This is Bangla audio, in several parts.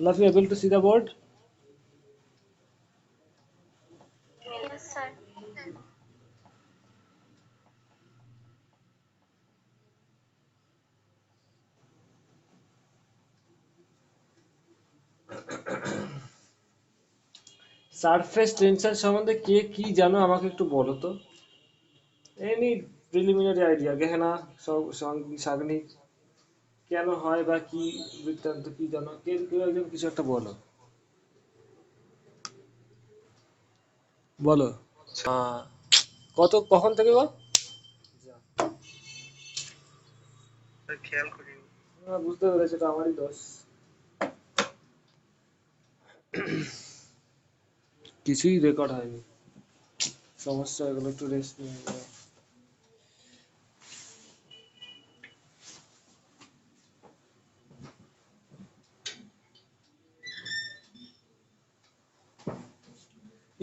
All of you able to see the board? Yes, sir. Surface tension সম্বন্ধে কে কি জানো আমাকে একটু বলো তো। এনি প্রিলিমিনারি আইডিয়া গেহেনা সাগনি কেন হয় বা কি বৃত্তান্ত কি জানো, কেউ কেউ একজন কিছু একটা বলো। বলো। কত কখন থেকে বল? খেয়াল করিনি। বুঝতে পেরেছি, এটা আমারই দোষ। কিছুই রেকর্ড হয়নি, সমস্যা এগুলো, একটু রেস্ট নিয়ে নিও।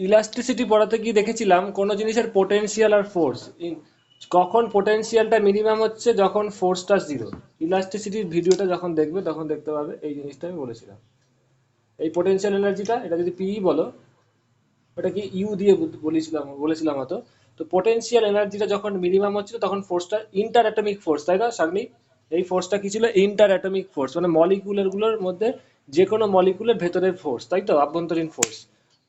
ইলাস্টিসিটি পড়াতে গিয়ে দেখেছিলাম কোনো জিনিসের পোটেনশিয়াল আর ফোর্স, কখন পোটেনশিয়ালটা মিনিমাম হচ্ছে যখন ফোর্সটা জিরো। ইলাস্টিসিটির ভিডিওটা যখন দেখবে তখন দেখতে পাবে এই জিনিসটা আমি বলেছিলাম। এই পোটেনশিয়াল এনার্জিটা, এটা যদি পিই বলো, ওটা কি ইউ দিয়ে বলেছিলাম হয়তো। তো পোটেনশিয়াল এনার্জিটা যখন মিনিমাম হচ্ছিল তখন ফোর্সটা ইন্টার অ্যাটমিক ফোর্স, তাই না সাগ্নি? এই ফোর্সটা কি ছিল? ইন্টার অ্যাটমিক ফোর্স, মানে মলিকুলার গুলোর মধ্যে যে কোনো মলিকুলের ভেতরের ফোর্স, তাই তো, আভ্যন্তরীণ ফোর্স।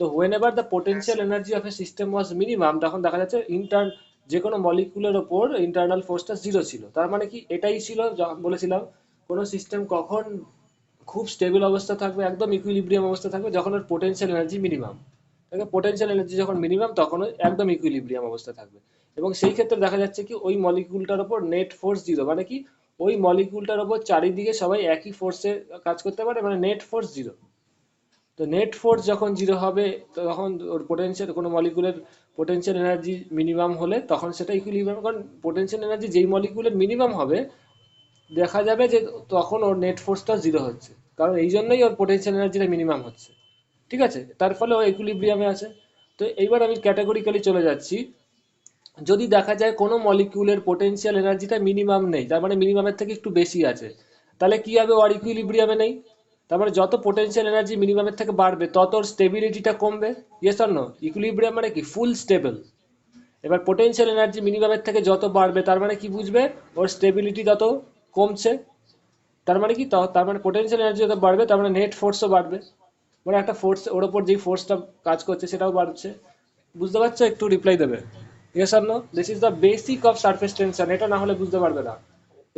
তো when ever the potential energy of a system was minimum, তখন দেখা যাচ্ছে যে কোনো মলিকুলের ওপর ইন্টারনাল ফোর্সটা জিরো ছিল। তার মানে কি এটাই ছিল বলেছিলাম, কোনো সিস্টেম কখন খুব স্টেবল অবস্থা থাকবে, একদম ইকুইলিব্রিয়াম অবস্থা থাকবে, যখন ওর পোটেনশিয়াল এনার্জি মিনিমাম। দেখো পোটেনশিয়াল এনার্জি যখন মিনিমাম তখন ওই একদম ইকুইলিব্রিয়াম অবস্থা থাকবে। এবং সেই ক্ষেত্রে দেখা যাচ্ছে কি ওই মলিকুলটার ওপর নেট ফোর্স জিরো, মানে কি ওই মলিকুলটার ওপর চারিদিকে সবাই একই ফোর্সে কাজ করতে পারে, মানে নেট ফোর্স জিরো। তো নেট ফোর্স যখন জিরো হবে তখন ওর পোটেনশিয়াল, কোনো মলিকুলের পোটেনশিয়াল এনার্জি মিনিমাম হলে তখন সেটা ইকুইলিব্রিয়াম, কারণ পোটেনশিয়াল এনার্জি যেই মলিকুলের মিনিমাম হবে দেখা যাবে যে তখন ওর নেট ফোর্সটা জিরো হচ্ছে, কারণ এই জন্যই ওর পোটেনশিয়াল এনার্জিটা মিনিমাম হচ্ছে। ঠিক আছে, তার ফলে ও ইকুইলিব্রিয়ামে আছে। তো এইবার আমি ক্যাটাগরিক্যালি চলে যাচ্ছি। যদি দেখা যায় কোনো মলিকিউলের পোটেনশিয়াল এনার্জিটা মিনিমাম নেই, তার মানে মিনিমামের থেকে একটু বেশি আছে, তাহলে কি হবে? ওর ইকুইলিব্রিয়ামে নেই। তার মানে যত পোটেনশিয়াল এনার্জি মিনিমামের থেকে বাড়বে তত ওর স্টেবিলিটিটা কমবে। Yes or no? ইকুইলিব্রিয়াম মানে কি ফুল স্টেবল। এবার পোটেনশিয়াল এনার্জি মিনিমামের থেকে যত বাড়বে তার মানে কি বুঝবে? ওর স্টেবিলিটি তত কমছে। তার মানে কি, তার মানে পোটেনশিয়াল এনার্জি যত বাড়বে তার মানে নেট ফোর্সও বাড়বে, মানে একটা ফোর্স ওর ওপর যেই ফোর্সটা কাজ করছে সেটাও বাড়ছে। বুঝতে পারছো? একটু রিপ্লাই দেবে yes R no. This is the basic of surface tension, এটা না হলে বুঝতে পারবে না।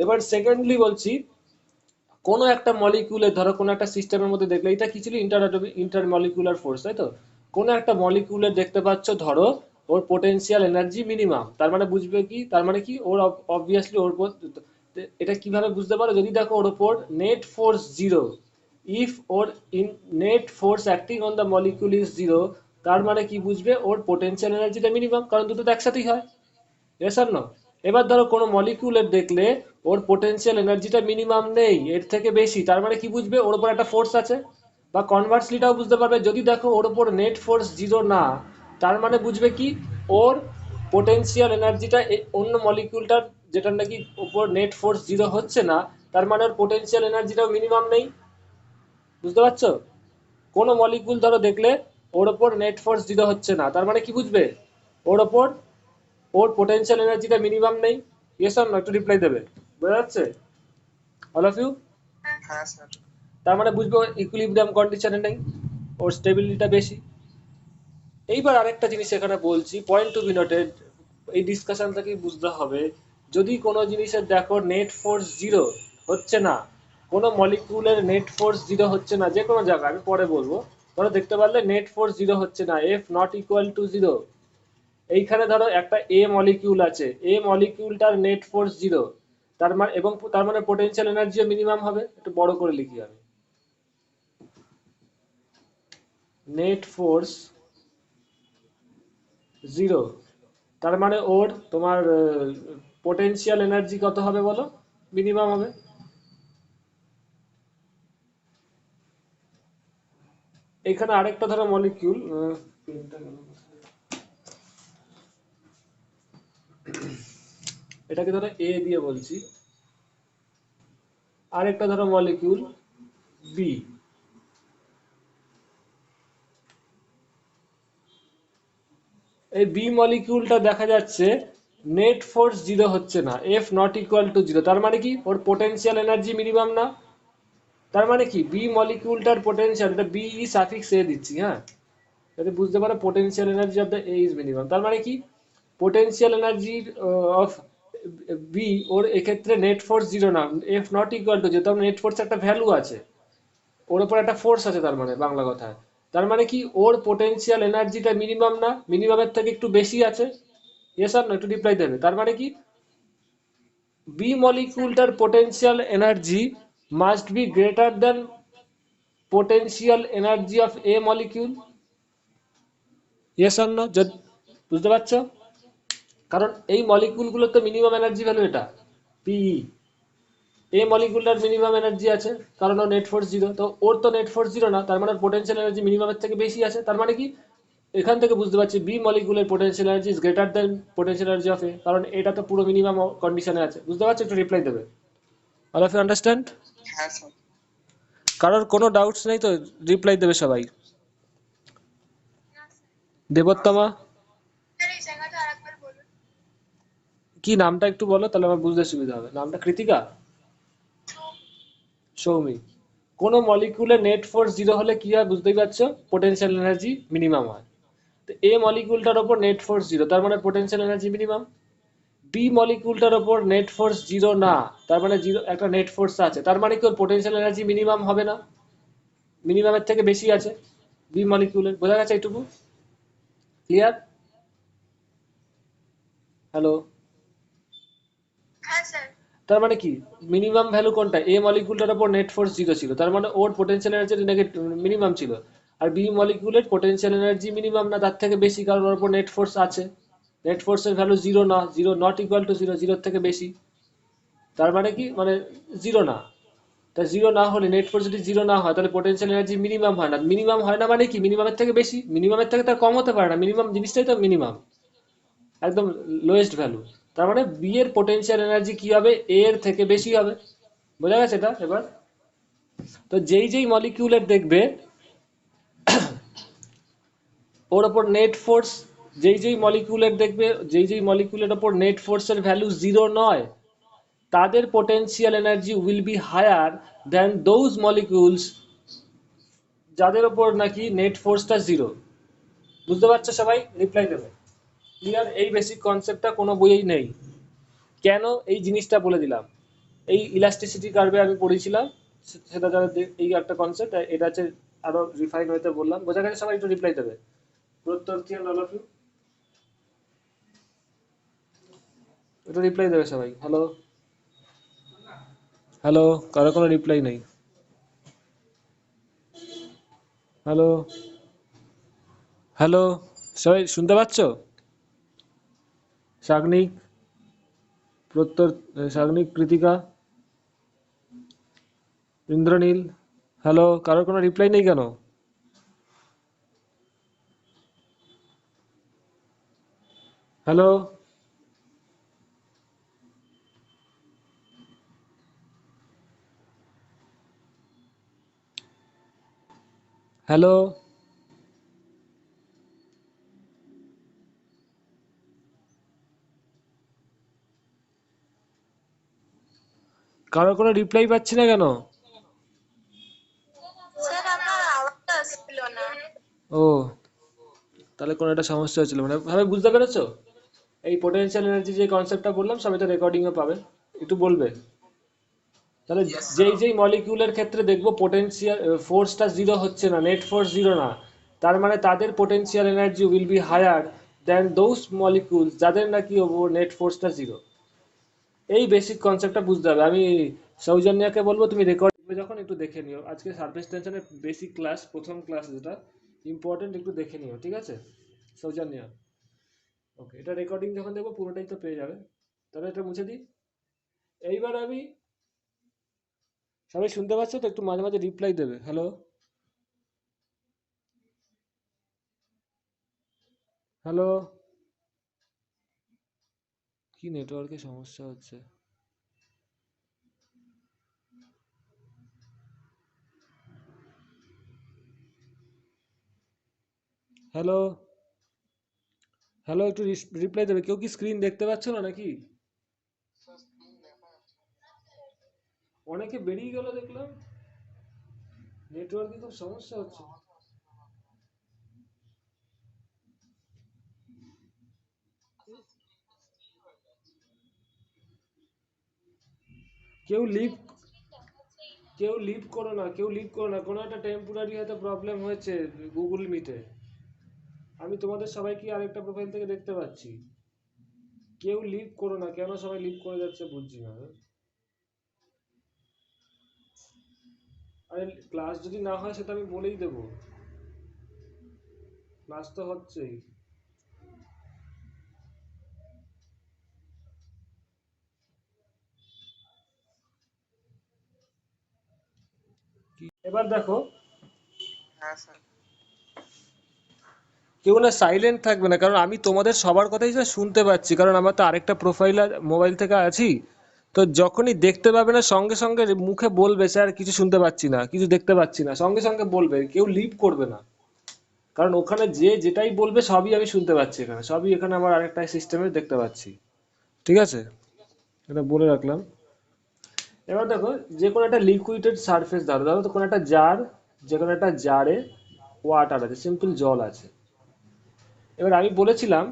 এবার সেকেন্ডলি বলছি, কোনো একটা মলিকিউলের, ধরো কোনো একটা সিস্টেমের মধ্যে দেখলে, এটা কি ছিল? ইন্টার মলিকুলার ফোর্স, তাই তো। কোনো একটা মলিকিউলের দেখতে পাচ্ছ, ধরো ওর পোটেনশিয়াল এনার্জি মিনিমাম, তার মানে বুঝবে কি, তার মানে কি ওর অবভিয়াসলি ওর উপর, এটা কিভাবে বুঝতে পারো? যদি দেখো ওর উপর net force zero, if or in net force acting on the molecule is zero, তার মানে কি বুঝবে? ওর পোটেনশিয়াল এনার্জিটা মিনিমাম, কারণ দুটো তো একসাথেই হয়। ইয়েস আর নো? এবার ধরো কোনো মলিকিউলের দেখলে ওর পোটেনশিয়াল এনার্জিটা মিনিমাম নেই, এর থেকে বেশি, তার মানে কি বুঝবে? ওর উপর একটা ফোর্স আছে। বা কনভার্সলিটাও বুঝতে পারবে, যদি দেখো ওর উপর নেট ফোর্স জিরো না, তার মানে বুঝবে কি ওর পোটেনশিয়াল এনার্জিটা অন্য মলিকিউলটার, যেটা নাকি উপর নেট ফোর্স জিরো হচ্ছে না, তার মানে ওর পোটেনশিয়াল এনার্জিটাও মিনিমাম নেই। বুঝতে পারছো? কোনো মলিকুল ধরো দেখলে ওর ওপর নেট ফোর্স জিরো হচ্ছে না, তার মানে কি বুঝবে? ওর ওপর ওর পোটেনশিয়াল এনার্জিটা মিনিমাম নেই। Yes or no? একটু রিপ্লাই দেবে। বোঝা যাচ্ছে অল অফ ইউ? হ্যাঁ স্যার। তার মানে বুঝবো ইকুইলিব্রিয়াম কন্ডিশনে নেই, ওর স্টেবিলিটিটা বেশি। এইবার আরেকটা জিনিস এখানে বলছি, পয়েন্ট টু বি নোটেড, এই ডিসকাশন থেকেই বুঝতে হবে, যদি কোনো জিনিসের দেখো নেট ফোর্স জিরো হচ্ছে না, কোনো মলিকিউলের নেট ফোর্স জিরো হচ্ছে না, যে কোনো জায়গায়, আমি পরে বলবো, ধরো দেখতে পারলে নেট ফোর্স জিরো হচ্ছে না, F not equal to zero, এইখানে ধরো একটা এ মলিকিউল আছে, এ মলিকিউলটার নেট ফোর্স জিরো, তার মানে, এবং তার মানে পোটেনশিয়াল এনার্জিও মিনিমাম হবে। একটু বড় করে লিখি আমি, নেট ফোর্স জিরো, তার মানে ওর তোমার পোটেনশিয়াল এনার্জি কত হবে বলো? মিনিমাম হবে। এখানে আরেকটা ধরো মলিকিউল, এটাকে ধরো এ দিয়ে বলছি, আরেকটা ধরো মলিকিউল বি, এই বি মলিকিউলটা দেখা যাচ্ছে নেট ফোর্স জিরো হচ্ছে না, F not equal to zero, তার মানে কি ওর পোটেনশিয়াল এনার্জি মিনিমাম না। তার মানে কি বি মলিকিউলটার পোটেনশিয়াল, এটা বি ই সাফিক্স এ দিচ্ছি, হ্যাঁ, যাতে বুঝতে পারো potential energy of the A is minimum. তার মানে কি পোটেনশিয়াল এনার্জি অফ বি ওর এক্ষেত্রে নেট ফোর্স জিরো না, F not equal to zero, তখন নেট ফোর্স একটা ভ্যালু আছে, ওর উপর একটা ফোর্স আছে, তার মানে বাংলা কথায় তার মানে কি ওর পোটেনশিয়াল এনার্জিটা মিনিমাম না, মিনিমামের থেকে একটু বেশি আছে। ইয়েস আর নো, একটু রিপ্লাই দেবে। তার মানে কি বি মলিকিউলটার potential energy must be greater than potential energy of A molecule. Yes R no, বুঝতে পারছো? কারণ এই মলিকিউলগুলোর তো মিনিমাম এনার্জি ভ্যালু এটা পিই, এ মলিকিউলটার মিনিমাম এনার্জি আছে কারণ ওর নেট ফোর্স জিরো, তো ওর তো নেট ফোর্স জিরো না, তার মানে পোটেনশিয়াল এনার্জি মিনিমামের থেকে বেশি আছে। তার মানে কি এখান থেকে বুঝতে পারছি বি মলিকুলের potential energy is greater than potential energy of A, কারণ এটা তো পুরো মিনিমাম কন্ডিশনে আছে। বুঝতে পারছো? একটু রিপ্লাই দেবে। All of you understand? হ্যাঁ স্যার। কারোর কোনো ডাউটস নেই তো? রিপ্লাই দেবে সবাই। দেবোত্তমা, এই জায়গাটা আরেকবার বলুন। কি নামটা একটু বলো, তাহলে আমার বুঝতে সুবিধা হবে। নামটা কৃতিকা? সৌমি। কোনো মলিকুলের নেট ফোর্স জিরো হলে কি হয় বুঝতেই পারছো, পোটেনশিয়াল এনার্জি মিনিমাম হয়। তো এ মলিকুলটার ওপর নেট ফোর্স জিরো, তার মানে পোটেনশিয়াল এনার্জি মিনিমাম। বি মলিকুলটার ওপর নেট ফোর্স জিরো না, তার মানে জিরো একটা নেট ফোর্স আছে, তার মানে কি ওর পোটেনশিয়াল এনার্জি মিনিমাম হবে না, মিনিমামের থেকে বেশি আছে বি মলিকুলের। বোঝা গেছে এইটুকু? ক্লিয়ার? হ্যালো? হ্যাঁ স্যার। তার মানে কি মিনিমাম ভ্যালু কোনটা, এ মলিকুলটার উপর নেট ফোর্স জিরো ছিল, তার মানে ওর পোটেনশিয়াল এনার্জি মিনিমাম ছিল। আর বি মলিকুলের পোটেনশিয়াল এনার্জি মিনিমাম না, তার থেকে বেশি, কারণ ওর উপর নেট ফোর্স আছে। নেট ফোর্সের ভ্যালু জিরো না, zero not equal to zero, জিরোর থেকে বেশি। তার মানে কি মানে জিরো না। তা জিরো না হলে, নেট ফোর্স যদি জিরো না হয়, তাহলে পোটেনশিয়াল এনার্জি মিনিমাম হয় না। মিনিমাম হয় না মানে কি মিনিমামের থেকে বেশি, মিনিমামের থেকে তার কম হতে পারে না, মিনিমাম জিনিসটাই তো মিনিমাম, একদম লোয়েস্ট ভ্যালু। তার মানে বি এর পোটেনশিয়াল এনার্জি কি হবে, এ এর থেকে বেশি হবে। বোঝা গেছে এটা এবার? তো যেই যেই মলিকিউলের দেখবে ওর ওপর নেট ফোর্স, যেই যেই মলিকিউলের ওপর নেট ফোর্সের ভ্যালু জিরো নয়, তাদের potential energy will be higher than those molecules যাদের ওপর নাকি নেট ফোর্সটা জিরো। বুঝতে পারছো সবাই? রিপ্লাই দেবে। ক্লিয়ার? এই বেসিক কনসেপ্টটা কোনো বইয়েই নেই। কেন এই জিনিসটা বলে দিলাম, এই ইলাস্টিসিটি কার্ভে আমি পড়েছিলাম, সেটা যারা এই একটা কনসেপ্ট, এটা হচ্ছে আরো রিফাইন হইতে বললাম। বোঝা গেছে সবাই? একটু রিপ্লাই দেবে। প্রত্যয় অল অফ ইউ, একটু রিপ্লাই দেবে সবাই। হ্যালো? হ্যালো? কারো কোনো রিপ্লাই নেই। হ্যালো? হ্যালো? সবাই শুনতে পাচ্ছ? সাগ্নিক, প্রত্যয়, সাগ্নিক, কৃতিকা, ইন্দ্রনীল, হ্যালো? কারোর কোনো রিপ্লাই নেই কেন? হ্যালো? হ্যালো? কারোর কোনো রিপ্লাই পাচ্ছি না কেন? স্যার আপনার আওয়াজটা আসছিল না। ও, তাহলে কোনো একটা সমস্যা হচ্ছিল, মানে ভাবে বুঝতে পেরেছো? এই পোটেনশিয়াল এনার্জি যে কনসেপ্টটা বললাম সবাই তো রেকর্ডিংও পাবে, একটু বলবে। তাহলে যেই যেই মলিকিউলের ক্ষেত্রে দেখবো পোটেনশিয়াল ফোর্সটা জিরো হচ্ছে না, নেট ফোর্স জিরো না, তার মানে তাদের potential energy will be higher than those molecules যাদের নাকি নেট ফোর্সটা জিরো। এই বেসিক কনসেপ্টটা বুঝতে হবে। আমি সৌজন্যাকে বলবো তুমি রেকর্ড যখন একটু দেখে নিও, আজকে সারফেস টেনশনের বেসিক ক্লাস, প্রথম ক্লাস যেটা ইম্পর্টেন্ট, একটু দেখে নিও, ঠিক আছে সৌজন্য? ওকে, এটা রেকর্ডিং যখন দেখবো পুরোটাই তো পেয়ে যাবে। তাহলে এটা মুছে দিই। এইবার আমি, সবাই শুনতে পাচ্ছ তো? একটু মাঝে মাঝে রিপ্লাই দেবে। হ্যালো? হ্যালো? কি নেটওয়ার্কের সমস্যা হচ্ছে? হ্যালো? হ্যালো, একটু রিপ্লাই দেবে। কেউ কি স্ক্রিন দেখতে পাচ্ছ না নাকি? অনেকে বেরিয়ে গেল দেখলাম, নেটওয়ার্কে খুব সমস্যা হচ্ছে। কেউ লিভ কেউ লিভ করো না, কেউ লিভ করো না, কোনো একটা টেম্পোরারি হয়তো প্রবলেম হয়েছে গুগল মিটে। আমি তোমাদের সবাইকে আরেকটা প্রোফাইল থেকে দেখতে পাচ্ছি। কেউ লিভ করো না, কেন সবাই লিভ করে যাচ্ছে বুঝছি না। আরে ক্লাস যদি না হয় সেটা আমি বলেই দেবো, ক্লাস তো হচ্ছেই। এবার দেখো, হ্যাঁ স্যার। কেউ না সাইলেন্ট থাকবে না, কারণ আমি তোমাদের সবার কথাই স্যার শুনতে পাচ্ছি, কারণ আমার তো আরেকটা প্রোফাইল মোবাইল থেকে আছি। তো যখনই দেখতে পাবে না সঙ্গে সঙ্গে মুখে বলবে স্যার কিছু শুনতে পাচ্ছি না, কিছু দেখতে পাচ্ছি না, সঙ্গে সঙ্গে বলবে, কেউ লিভ করবে না। কারণ ওখানে যে যেটাই বলবে সবই আমি শুনতে পাচ্ছি, এখানে সবই, এখানে আমার আরেকটা সিস্টেমে দেখতে পাচ্ছি। ঠিক আছে, এটা বলে রাখলাম। এবার দেখো, যে কোনো একটা লিকুইডেড সারফেস, ধরো ধরো তো কোনো একটা জার, যে কোনো একটা জারে ওয়াটার আছে, সিম্পল জল আছে। এবার আমি বলেছিলাম,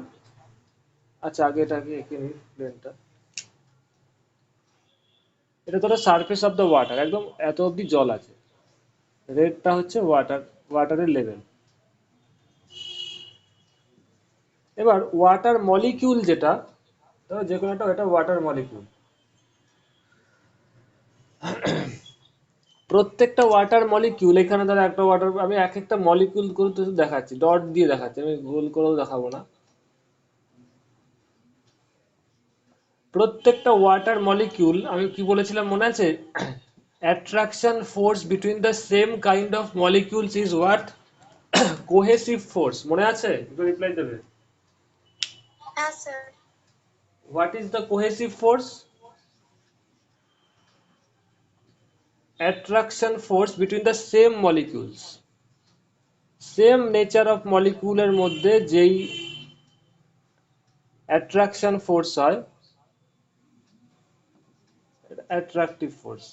আচ্ছা আগে এটাকে এঁকে নিই প্লেনটা। এটা ধরো সারফেস অফ দ্য ওয়াটার, একদম এত অবধি জল আছে, রেডটা হচ্ছে ওয়াটারের লেভেল। এবার ওয়াটার মলিকিউল যেটা, ধরো যে কোনো একটা, এটা ওয়াটার মলিকিউল। প্রত্যেকটা ওয়াটার মলিকিউল, এখানে ধরো একটা ওয়াটার, আমি এক একটা মলিকিউল করে তো দেখাচ্ছি, ডট দিয়ে দেখাচ্ছি, আমি গোল করেও দেখাবো না। প্রত্যেকটা ওয়াটার মলিকিউল, আমি কি বলেছিলাম মনে আছে? Attraction force between the same kind of molecules is what? Cohesive force, মনে আছে? একটু রিপ্লাই দেবে। হ্যাঁ sir. What is the cohesive force? Attraction force between the same molecules, same nature of মলিকিউলের মধ্যে যেই অ্যাট্রাকশন ফোর্স হয়, অ্যাট্রাকটিভ ফোর্স।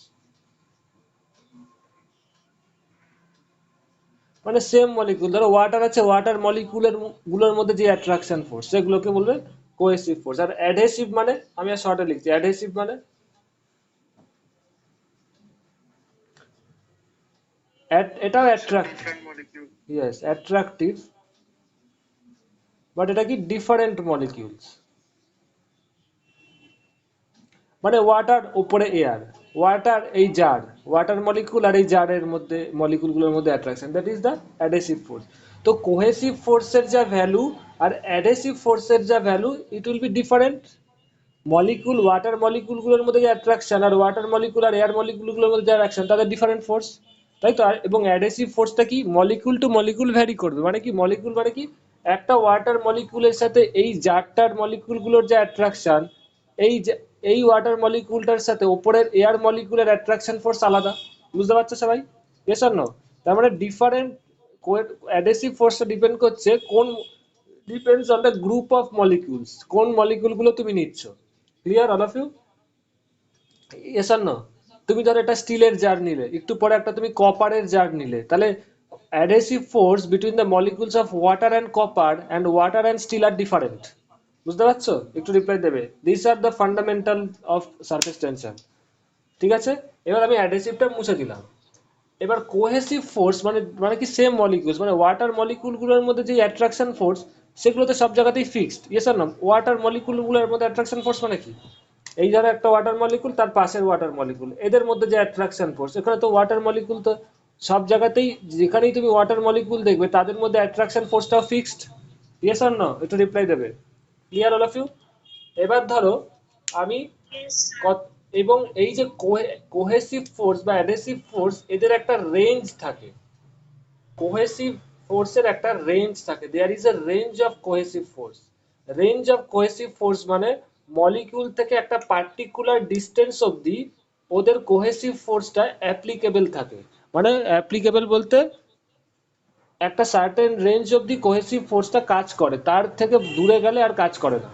মানে সেম মলিকিউল, ধরো ওয়াটার আছে, ওয়াটার মলিকিউলের গুলোর মধ্যে যে অ্যাট্রাকশন ফোর্স, সেগুলোকে বলবে কোহেসিভ ফোর্স। আর অ্যাডহেসিভ মানে, আমি আর শর্টে লিখছি, অ্যাডহেসিভ মানে এটাও attract, different molecule. Yes attractive, but এটা কি ডিফারেন্ট মলিকিউলস। মানে ওয়াটার উপরে এয়ার, ওয়াটার এই জার, ওয়াটার মলিকুল আর এই জারের মধ্যে মলিকুলগুলোর মধ্যে attraction, that is the adhesive force. তো কোহেসিভ ফোর্সের যা ভ্যালু আর অ্যাডহেসিভ ফোর্সের যা value, it will be different. Molecule, water মলিকুলগুলোর মধ্যে যে অ্যাট্রাকশন, আর ওয়াটার মলিকুল আর এয়ার মলিকুলগুলোর মধ্যে যে অ্যাট্রাকশন, তাদের ডিফারেন্ট ফোর্স, তাই তো? এবং অ্যাডহেসিভ ফোর্সটা কি, মলিকুল টু মলিকুল ভ্যারি করবে। মানে কি মলিকুল, মানে কি একটা ওয়াটার মলিকুলের সাথে এই জারটার মলিকুলগুলোর যে অ্যাট্রাকশন, এই এই ওয়াটার মলিকুলটার সাথে ওপরের এয়ার মলিকুলের অ্যাট্রাকশন ফোর্স আলাদা। বুঝতে পারছো সবাই? Yes or no? তার মানে ডিফারেন্ট। অ্যাডহেসিভ ফোর্সটা ডিপেন্ড করছে কোন, depends on the group of molecules, কোন মলিকুলগুলো তুমি নিচ্ছ। Clear all of you? Yes or no? তুমি ধরো একটা স্টিলের জার নিলে, একটু পরে একটা তুমি কপারের জার নিলে, তাহলে adhesive force between the molecules of water and copper and water and steel are different. বুঝতে পারছো? একটু রিপ্লাই দেবে। This are the fundamental of surface tension. ঠিক আছে, এবার আমি অ্যাডহেসিভটা মুছে দিলাম। এবার কোহেসিভ ফোর্স মানে, মানে কি সেম মলিকিউলস, মানে ওয়াটার মলিকিউলগুলোর মধ্যে যে অ্যাট্রাকশন ফোর্স, সেগুলো তো সব জায়গাতেই ফিক্সড। ইয়েস আর নো? ওয়াটার মলিকিউলগুলোর মধ্যে অ্যাট্রাকশন ফোর্স মানে কি, এই ধরো একটা ওয়াটার মলিকুল, তার পাশের ওয়াটার মলিকুল, এদের মধ্যে যে অ্যাট্রাকশন ফোর্স, এখানে তো ওয়াটার মলিকুল তো সব জায়গাতেই, যেখানেই তুমি ওয়াটার মলিকুল দেখবে তাদের মধ্যে অ্যাট্রাকশন ফোর্সটাও ফিক্সড। Yes or no? একটু রিপ্লাই দেবে। Clear all of you? এবার ধরো আমি এবং এই যে কোহেসিভ ফোর্স বা অ্যাডহেসিভ ফোর্স, এদের একটা রেঞ্জ থাকে। কোহেসিভ ফোর্সের একটা রেঞ্জ থাকে, there is a range of cohesive force. Range of cohesive force মানে মলিকিউল থেকে একটা পার্টিকুলার ডিস্টেন্স অবধি ওদের কোহেসিভ ফোর্সটা অ্যাপ্লিকেবল থাকে। মানে অ্যাপ্লিকেবল বলতে একটা সার্টেন রেঞ্জ অবধি কোহেসিভ ফোর্সটা কাজ করে, তার থেকে দূরে গেলে আর কাজ করে না।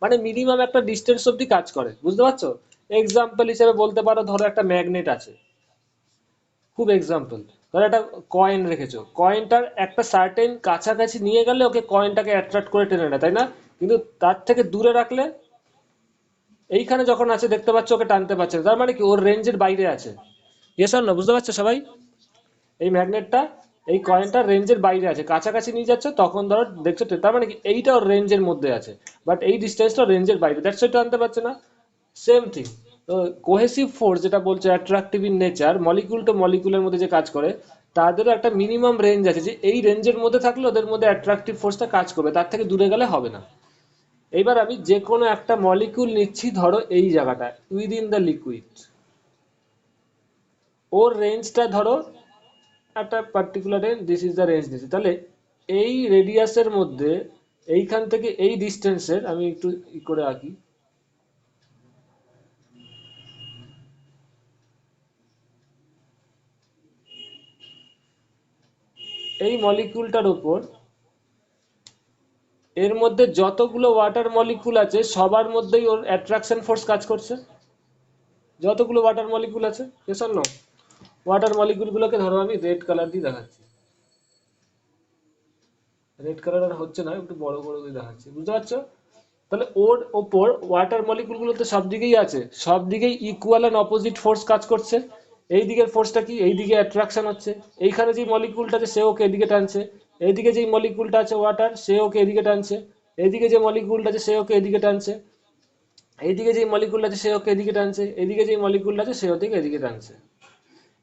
মানে মিনিমাম একটা ডিস্টেন্স অবধি কাজ করে, বুঝতে পারছো? এক্সাম্পল হিসেবে বলতে পারো, ধরো একটা ম্যাগনেট আছে, খুব এক্সাম্পল, ধরো একটা কয়েন রেখেছো, কয়েনটার একটা সার্টেন কাছাকাছি নিয়ে গেলে ওকে কয়েনটাকে অ্যাট্রাক্ট করে টেনে নেয়, তাই না? কিন্তু তার থেকে দূরে রাখলে, এইখানে যখন আছে দেখতে পাচ্ছ ওকে টানতে পারছে না, তার মানে কি ওর রেঞ্জের বাইরে আছে। ইয়েস অর নো, বুঝতে পারছো সবাই? এই ম্যাগনেটটা এই হ্যাঁ কয়েনটা স্যার। রেঞ্জের বাইরে আছে, কাছাকাছি নিয়ে যাচ্ছে তখন ধরো দেখছো তার মানে কি এইটা ওর রেঞ্জের মধ্যে আছে, বাট এই ডিস্টেন্সটা রেঞ্জের বাইরে, দ্যাটস ওয়াই টানতে পারছে না। সেম থিং, তো কোহেসিভ ফোর্স যেটা বলছে attractive in nature, molecule to মলিকুলের মধ্যে যে কাজ করে, তাদেরও একটা মিনিমাম রেঞ্জ আছে, যে এই রেঞ্জের মধ্যে থাকলে ওদের মধ্যে অ্যাট্রাকটিভ ফোর্সটা কাজ করবে, তার থেকে দূরে গেলে হবে না। এইবার আমি যে কোনো একটা মলিকুল নিচ্ছি, ধরো এই জায়গাটা উইদিন দ্য লিকুইড, ওর রেঞ্জটা ধরো একটা particular range, this is the range দিচ্ছি, তাহলে এই রেডিয়াসের মধ্যে, এইখান থেকে এই ডিস্টেন্সের, আমি একটু ই করে আঁকি, এই মলিকুলটার উপর, এর মধ্যে যতগুলো ওয়াটার মলিকুল আছে সবার মধ্যেই ওর অ্যাট্রাকশন ফোর্স কাজ করছে, যতগুলো ওয়াটার মলিকুল আছে। Yes or no? ওয়াটার মলিকুলগুলোকে ধরো আমি রেড কালার দিয়ে দেখাচ্ছি, রেড কালার আর হচ্ছে না, একটু বড় বড় করে দেখাচ্ছি, বুঝতে পারছো? তাহলে ওর ওপর ওয়াটার মলিকুলগুলো তো সব দিকেই আছে, সব দিকেই ইকুয়াল অ্যান্ড অপোজিট ফোর্স কাজ করছে। এই দিকের ফোর্সটা কি, এই দিকে অ্যাট্রাকশন হচ্ছে, এইখানে যে মলিকুলটা আছে সে ওকে এদিকে টানছে, এইদিকে যে মলিকুলটা আছে ওয়াটার, সে ওকে এদিকে টানছে, এইদিকে যে মলিকুলটা আছে সে ওকে এদিকে টানছে, এইদিকে যে মলিকুলটা আছে সে ওকে এদিকে টানছে, এইদিকে যে মলিকুলটা আছে সে ওদিকে এদিকে টানছে।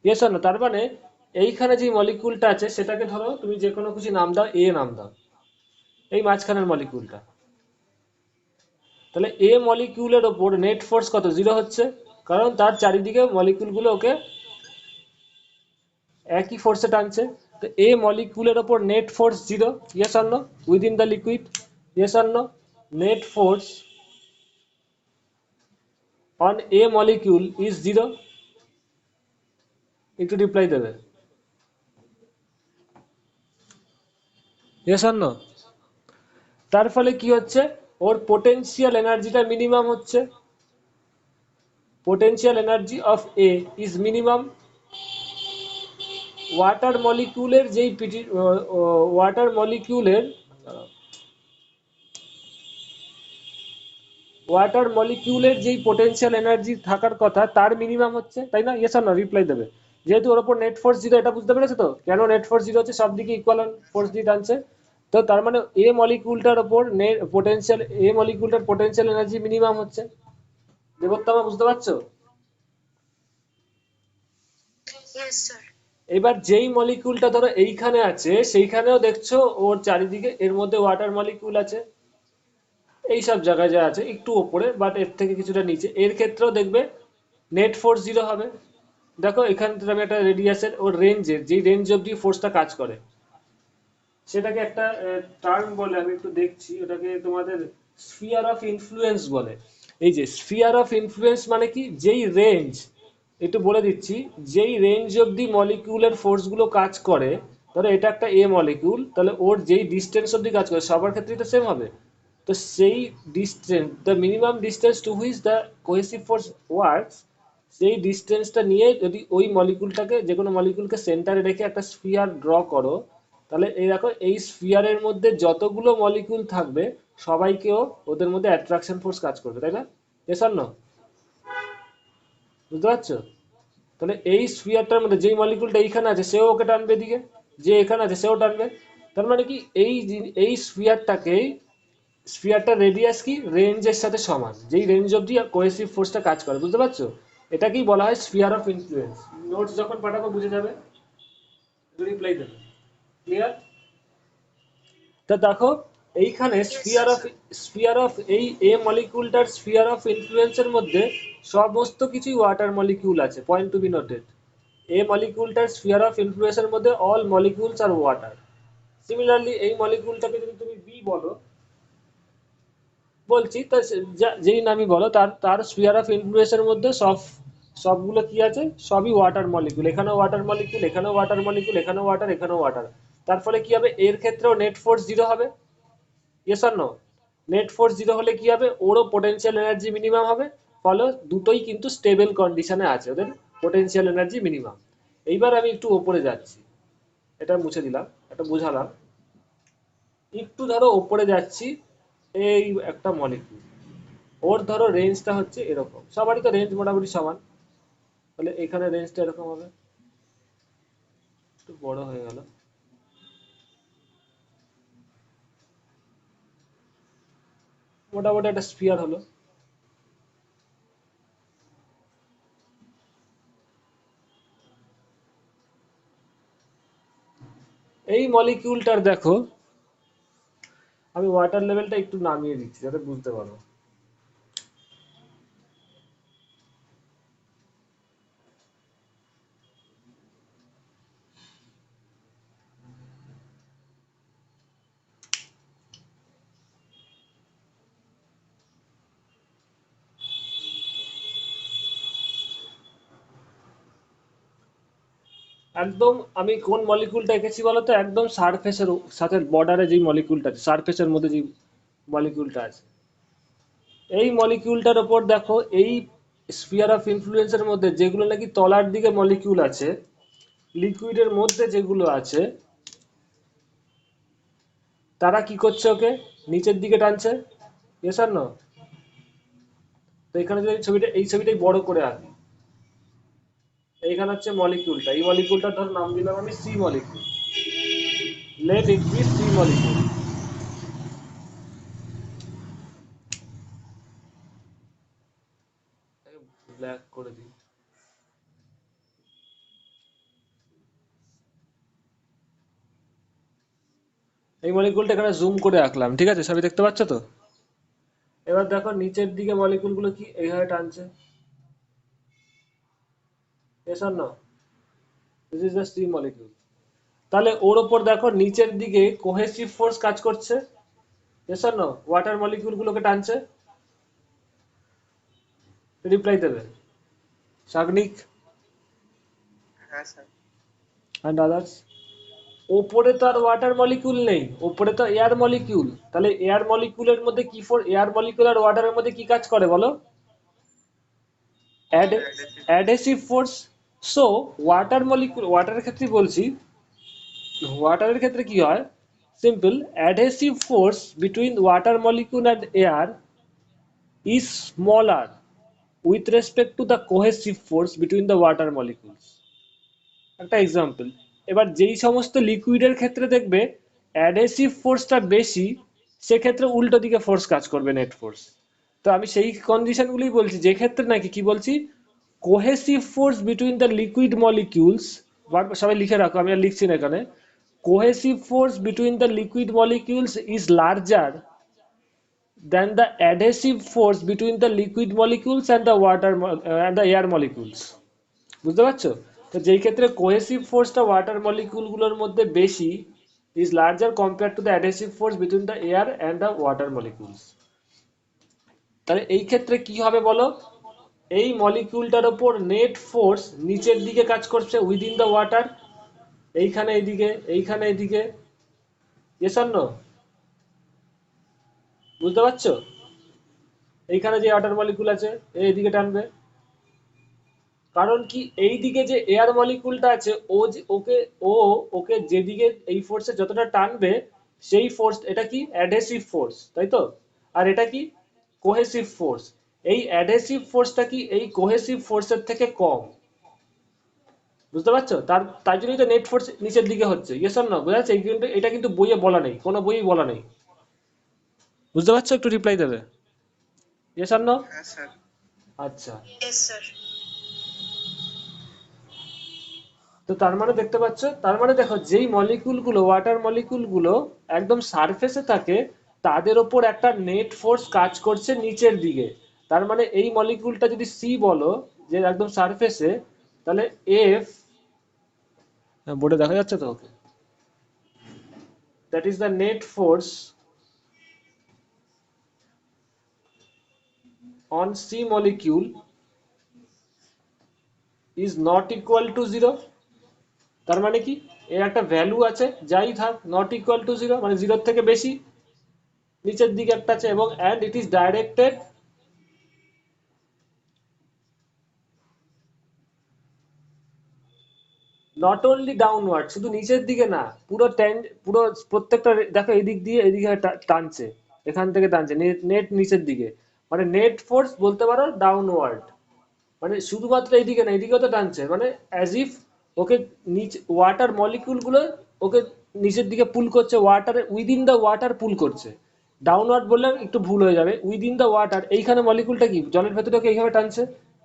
Yes or no? তার মানে এইখানে যে মলিকুলটা আছে সেটাকে ধরো তুমি যে কোনো কিছু নাম দাও, এ নাম দাও, এই মাঝখানের মলিকুলটা, তাহলে এ মলিকিউলের ওপর নেট ফোর্স কত, জিরো হচ্ছে, কারণ তার চারিদিকে মলিকিউলগুলো ওকে একই ফোর্সে টানছে। তো এ মলিকিউলের ওপর net force zero, yes or no? Within the liquid, yes or no? Net force on A molecule is zero, একটু রিপ্লাই দেবে, ইয়েস অর নো? তার ফলে কি হচ্ছে, ওর পোটেনশিয়াল এনার্জিটা মিনিমাম হচ্ছে, potential energy of A is minimum. Water মলিকিউলের যেই ওয়াটার মলিকিউলের ওয়াটার মলিকিউলের যেই পোটেনশিয়াল এনার্জি থাকার কথা তার মিনিমাম হচ্ছে, তাই না? ইয়েস আর নো? রিপ্লাই দেবে। যেহেতু ওর উপর নেট ফোর্স জিরো, এটা বুঝতে পেরেছো তো কেন নেট ফোর্স জিরো হচ্ছে, সব দিকে ইকুয়াল ফোর্স দিয়ে টানছে। তো তার মানে এ মলিকিউলটার ওপর পোটেনশিয়াল, এ মলিকিউলটার পোটেনশিয়াল এনার্জি মিনিমাম হচ্ছে। দেবোত্তমা, বুঝতে পারছো? Yes sir. এবার যেই মলিকিউলটা ধরো এইখানে আছে, সেইখানেও দেখছো ওর চারিদিকে এর মধ্যে ওয়াটার মলিকিউল আছে, এই সব জায়গায় যা আছে একটু ওপরে বাট এর থেকে কিছুটা নিচে, এর ক্ষেত্রেও দেখবে নেট ফোর্স জিরো হবে। দেখো এখান থেকে আমি একটা রেডিয়াসের ওর রেঞ্জের, যেই রেঞ্জ অব্দি ফোর্সটা কাজ করে, সেটাকে একটা টার্ম বলে, আমি একটু দেখছি ওটাকে, তোমাদের স্ফিয়ার অফ ইনফ্লুয়েন্স বলে। এই যে স্ফিয়ার অফ ইনফ্লুয়েন্স মানে কি, যেই রেঞ্জ, একটু বলে দিচ্ছি, যেই রেঞ্জ অব্দি মলিকিউলের ফোর্সগুলো কাজ করে, ধরো এটা একটা এ মলিকিউল, তাহলে ওর যেই ডিস্টেন্স অব্দি কাজ করে সবার ক্ষেত্রেই তো সেম হবে। তো সেই distance, the minimum distance to which the cohesive force works, সেই ডিস্টেন্সটা নিয়ে যদি ওই মলিকুলটাকে, যে কোনো মলিকুলকে সেন্টারে রেখে একটা স্ফিয়ার ড্র করো, তাহলে এই দেখো এই স্ফিয়ারের মধ্যে যতগুলো মলিকুল থাকবে সবাইকেও ওদের মধ্যে অ্যাট্রাকশন ফোর্স কাজ করবে, তাই না? S or no? বুঝতে পারছো? তাহলে এই স্ফিয়ারটার মধ্যে যেই মলিকুলটা এইখানে আছে সেও ওকে টানবে এদিকে, যে এখানে আছে সেও টানবে। তার মানে কি এই স্ফিয়ারটাকেই, স্ফিয়ারটার রেডিয়াস কি রেঞ্জের সাথে সমান, যেই রেঞ্জ অবধি কোহেসিভ ফোর্সটা কাজ করে, বুঝতে পারছো? এটাকেই বলা হয় স্ফিয়ার অফ ইনফ্লুয়েন্স। নোটস যখন পাঠাবো বুঝে যাবে, রিপ্লাই দেবে। ক্লিয়ার? তা দেখো এইখানে ইয়েস স্যার। স্ফিয়ার অফ এই এ মলিকিউলটার স্ফিয়ার অফ ইনফ্লুয়েন্সের মধ্যে সমস্ত কিছুই ওয়াটার মলিকিউল আছে, point to be noted. A মলিকিউলটার স্ফিয়ার অফ ইনফ্লুয়েন্সের মধ্যে all molecules are water. Similarly এই মলিকিউলটাকে যদি তুমি বি বলো, বলছি তো যেই নামই বলো, তার তার স্ফিয়ার অফ ইনফ্লুয়েন্সের মধ্যে সব সবগুলো কি আছে, সবই ওয়াটার মলিকিউল, এখানেও ওয়াটার মলিকিউল, এখানেও ওয়াটার মলিকিউল, এখানেও ওয়াটার, এখানেও ওয়াটার। তার ফলে কি হবে, এর ক্ষেত্রেও নেট ফোর্স জিরো হবে। Yes or no? Net force zero হলে কি হবে, ওরও পোটেনশিয়াল এনার্জি মিনিমাম হবে। ফলে দুটোই কিন্তু স্টেবল কন্ডিশনে আছে, ওদের পোটেনশিয়াল এনার্জি মিনিমাম। এইবার আমি একটু ওপরে যাচ্ছি, এটা মুছে দিলাম, এটা বুঝালাম। একটু ধরো ওপরে যাচ্ছি, এই একটা মলিকিউল, ওর ধরো রেঞ্জটা হচ্ছে এরকম, সবারই তো রেঞ্জ মোটামুটি সমান, তাহলে এখানে রেঞ্জটা এরকম হবে। একটু বড় হয়ে গেল, মোটামুটি একটা স্ফিয়ার হলো। এই মলিকিউলটার দেখো, আমি ওয়াটার লেভেলটা একটু নামিয়ে দিচ্ছি যাতে বুঝতে পারো। একদম আমি কোন মলিকিউলটা এঁকেছি বলতো, একদম সারফেসের সাথে বর্ডারে যে মলিকিউলটা আছে, সারফেসের মধ্যে যে মলিকিউলটা আছে, এই মলিকিউলটার ওপর দেখো, এই স্ফিয়ার অফ ইনফ্লুয়েন্সের মধ্যে যেগুলো নাকি তলার দিকে মলিকিউল আছে, লিকুইডের মধ্যে যেগুলো আছে, তারা কি করছে, ওকে নিচের দিকে টানছে। ইয়েস আর নো? তো এখানে যদি ছবিটা, এই ছবিটাই বড় করে আঁকি, এইখানে হচ্ছে মলিকিউলটা, এই মলিকিউলটার ধর নাম দিলাম আমি C molecule. Let it be C molecule. Black করে দিই। এই মলিকিউলটা এখানে জুম করে আঁকলাম, ঠিক আছে, সবই দেখতে পাচ্ছ তো? এবার দেখো নিচের দিকে মলিকিউলগুলো কি এইভাবে টানছে। Yes or no? This is the C molecule. তাহলে ওর ওপর দেখো নিচের দিকে কোহেসিভ ফোর্স কাজ করছে। S or no? ওয়াটার মলিকিউলগুলোকে টানছে। রিপ্লাই দেবে সাগনিক হ্যাঁ স্যার। And others. ওপরে তো আর ওয়াটার মলিকিউল নেই, ওপরে তো এয়ার মলিকিউল। তাহলে এয়ার মলিকিউলের মধ্যে কি ফোর্স, এয়ার মলিকিউল আর ওয়াটারের মধ্যে কি কাজ করে বলো? Adhesive force. So water molecule, ওয়াটারের ক্ষেত্রে বলছি, ওয়াটারের ক্ষেত্রে কি হয়, simple, adhesive force between water molecule and air is smaller with respect to the cohesive force between the water molecules. একটা এক্সাম্পল, এবার যেই সমস্ত লিকুইডের ক্ষেত্রে দেখবে অ্যাডহেসিভ ফোর্সটা বেশি, সেক্ষেত্রে উল্টো দিকে ফোর্স কাজ করবে, নেট ফোর্স। তো আমি সেই কন্ডিশনগুলোই বলছি, যে ক্ষেত্রে নাকি কি বলছি, cohesive force between the liquid molecules, সবাই লিখে রাখো, আমি আর লিখছি না এখানে, cohesive force between the liquid molecules is larger than the adhesive force between the liquid molecules and the and the air molecules. বুঝতে পারছো? তো যেই ক্ষেত্রে কোহেসিভ ফোর্সটা ওয়াটার মলিকিউলগুলোর মধ্যে বেশি, is larger compare to the adhesive force between the air and the water molecules. তাহলে এই ক্ষেত্রে কি হবে বলো, এই মলিকিউলটার ওপর নেট ফোর্স নিচের দিকে কাজ করছে উইদিন দ্য ওয়াটার, এইখানে এইদিকে, এইখানে এইদিকে। Yes or no? বুঝতে পারছো? এইখানে যে ওয়াটার মলিকিউল আছে এইদিকে টানবে, কারণ কি এই দিকে যে এয়ার মলিকুলটা আছে, ও যে ওকে, ও ওকে যেদিকে এই ফোর্সে যতটা টানবে, সেই ফোর্স, এটা কি অ্যাডহেসিভ ফোর্স, তাই তো? আর এটা কি কোহেসিভ ফোর্স। এই অ্যাডহেসিভ ফোর্সটা কি এই কোহেসিভ ফোর্সের থেকে কম। বুঝতে পারছো? তার জন্যই তো নেট ফোর্স নিচের দিকে হচ্ছে। Yes or no? বোঝা যাচ্ছে? কিন্তু এটা কিন্তু বইয়ে বলা নেই, কোনো বইয়ে বলা নেই। বুঝতে পারছো? একটু রিপ্লাই দেবে। Yes or no? হ্যাঁ স্যার। আচ্ছা। Yes, sir. তো তার মানে দেখতে পাচ্ছ, তার মানে দেখো, যেই মলিকিউলগুলো, ওয়াটার মলিকিউলগুলো একদম সারফেসে থাকে, তাদের ওপর একটা নেট ফোর্স কাজ করছে নিচের দিকে। তার মানে এই মলিকিউলটা যদি সি বলো, যে একদম সারফেসে, তাহলে এফ, বোর্ডে দেখা যাচ্ছে তো, okay, that is the net force on C molecule is not equal to zero. তার মানে কি, এর একটা ভ্যালু আছে যাই থাক, নট ইকুয়াল টু জিরো মানে জিরোর থেকে বেশি, নিচের দিকে একটা আছে, এবং and it is directed not only downward, শুধু নিচের দিকে না, পুরো পুরো প্রত্যেকটা দেখো এদিক দিয়ে এদিকে টানছে, এখান থেকে টানছে, নেট নিচের দিকে, মানে নেট ফোর্স বলতে পারো ডাউনওয়ার্ড, মানে শুধুমাত্র এইদিকে না এইদিকেও তো টানছে, মানে অ্যাজ ইফ ওকে নিচে ওয়াটার মলিকিউল গুলো ওকে নিচের দিকে পুল করছে, ওয়াটার উইদিন দ্য ওয়াটার পুল করছে। ডাউনওয়ার্ড বললে একটু ভুল হয়ে যাবে, উইদিন দ্য ওয়াটার, এইখানে মলিকুলটা কি জলের ভেতরে ওকে এইভাবে টানছে,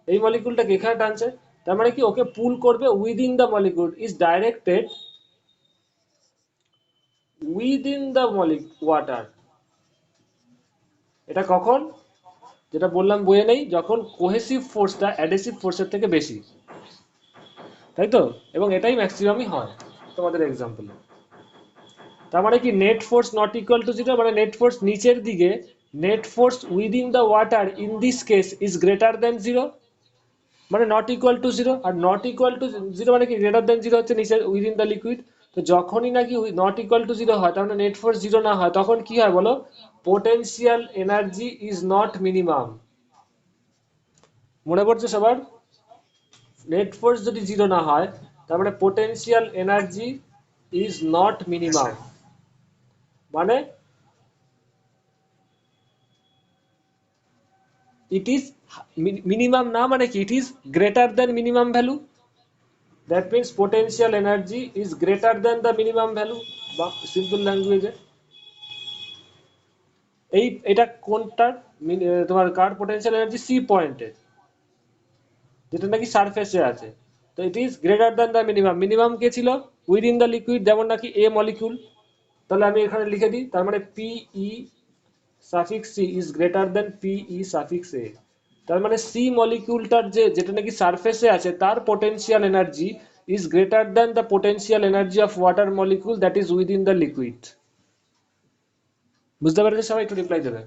এই মলিকুলটাকে এখানে টানছে, তার মানে কি ওকে পুল করবে within the molecule, is directed within the water. এটা কখন, যেটা বললাম বইয়ে নেই, যখন কোহেসিভ ফোর্সটা অ্যাডহেসিভ ফোর্সের থেকে বেশি, তাই তো, এবং এটাই ম্যাক্সিমামই হয় তোমাদের এক্সাম্পলে। তার মানে কি net force not equal to zero, মানে নেট ফোর্স নিচের দিকে, net force within the water in this case is greater than zero, মানে নট ইকুয়াল টু জিরো, আর নট ইকুয়াল টু জিরো মানে কি গ্রেটার দেন জিরো হচ্ছে নিচে উইদিন দ্য লিকুইড। তো যখনই নাকি নট ইকুয়াল টু জিরো হয়, তার মানে নেট ফোর্স জিরো না হয়, তখন কি হয় বলো, potential energy is not minimum. মনে পড়ছে সবার, নেট ফোর্স যদি জিরো না হয়, তার মানে পোটেনশিয়াল এনার্জি ইজ নট হ্যাঁ মিনিমাম, স্যার। মানে ইট ইজ মিনিমাম না, মানে কি ইট is greater then minimum value, that means potential energy is greater than the minimum value, বা সিম্পল ল্যাঙ্গুয়েজে এটা কোনটার, তোমার কার পোটেনশিয়াল এনার্জি, সি পয়েন্টের, যেটা নাকি সারফেসে আছে। তো it is greater than the minimum, minimum কে ছিল উইদিন দ্য লিকুইড, যেমন নাকি এ মলিকিউল, তাহলে আমি এখানে লিখে দিই, তার মানে PE suffix C is greater than PE suffix A, তার মানে সি মলিকিউলটার যেটা নাকি সারফেসে আছে তার potential energy is greater than the potential energy of water molecule that is within the liquid. বুঝতে পেরেছে সবাই? একটু রিপ্লাই দেবে,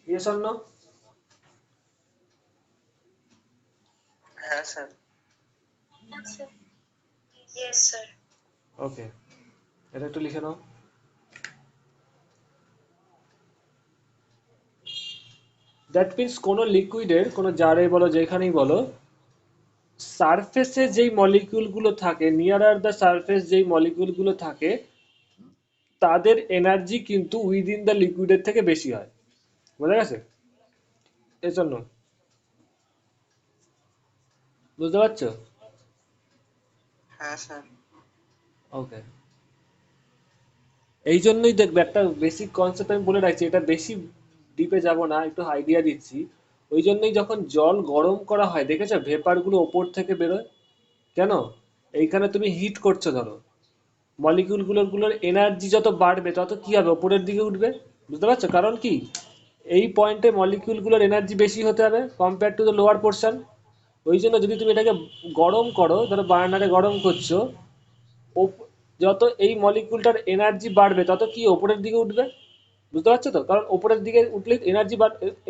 ইয়েস অর নো? হ্যাঁ স্যার। Yes, sir. ওকে, এটা একটু লিখে নাও। দ্যাট মিনস কোনো লিকুইডের, কোনো জারে বলো যেখানেই বলো, সারফেসে যেই মলিকিউলগুলো থাকে, নিয়ারার দ্য সারফেস যেই মলিকিউলগুলো থাকে, তাদের এনার্জি কিন্তু উইদিন দ্য লিকুইডের থেকে বেশি হয়। বোঝা গেছে? এর জন্য বুঝতে পারছো? হ্যাঁ স্যার। ওকে, এই জন্যই দেখবে একটা বেসিক কনসেপ্ট আমি বলে রাখছি, এটা বেশি ডিপে যাব না, একটু আইডিয়া দিচ্ছি। ওই জন্যই যখন জল গরম করা হয়, দেখেছো ভেপারগুলো ওপর থেকে বেরোয় কেন? এইখানে তুমি হিট করছো, ধরো মলিকিউলগুলোর এনার্জি যত বাড়বে তত কি হবে, ওপরের দিকে উঠবে। বুঝতে পারছো কারণ কি, এই পয়েন্টে মলিকিউলগুলোর এনার্জি বেশি হতে হবে compare to the lower portion. ওই জন্য যদি তুমি এটাকে গরম করো, ধরো বার্নারে গরম করছো, যত এই মলিকিউলটার এনার্জি বাড়বে তত কি ওপরের দিকে উঠবে। বুঝতে পারছো তো, কারণ ওপরের দিকে উঠলে এনার্জি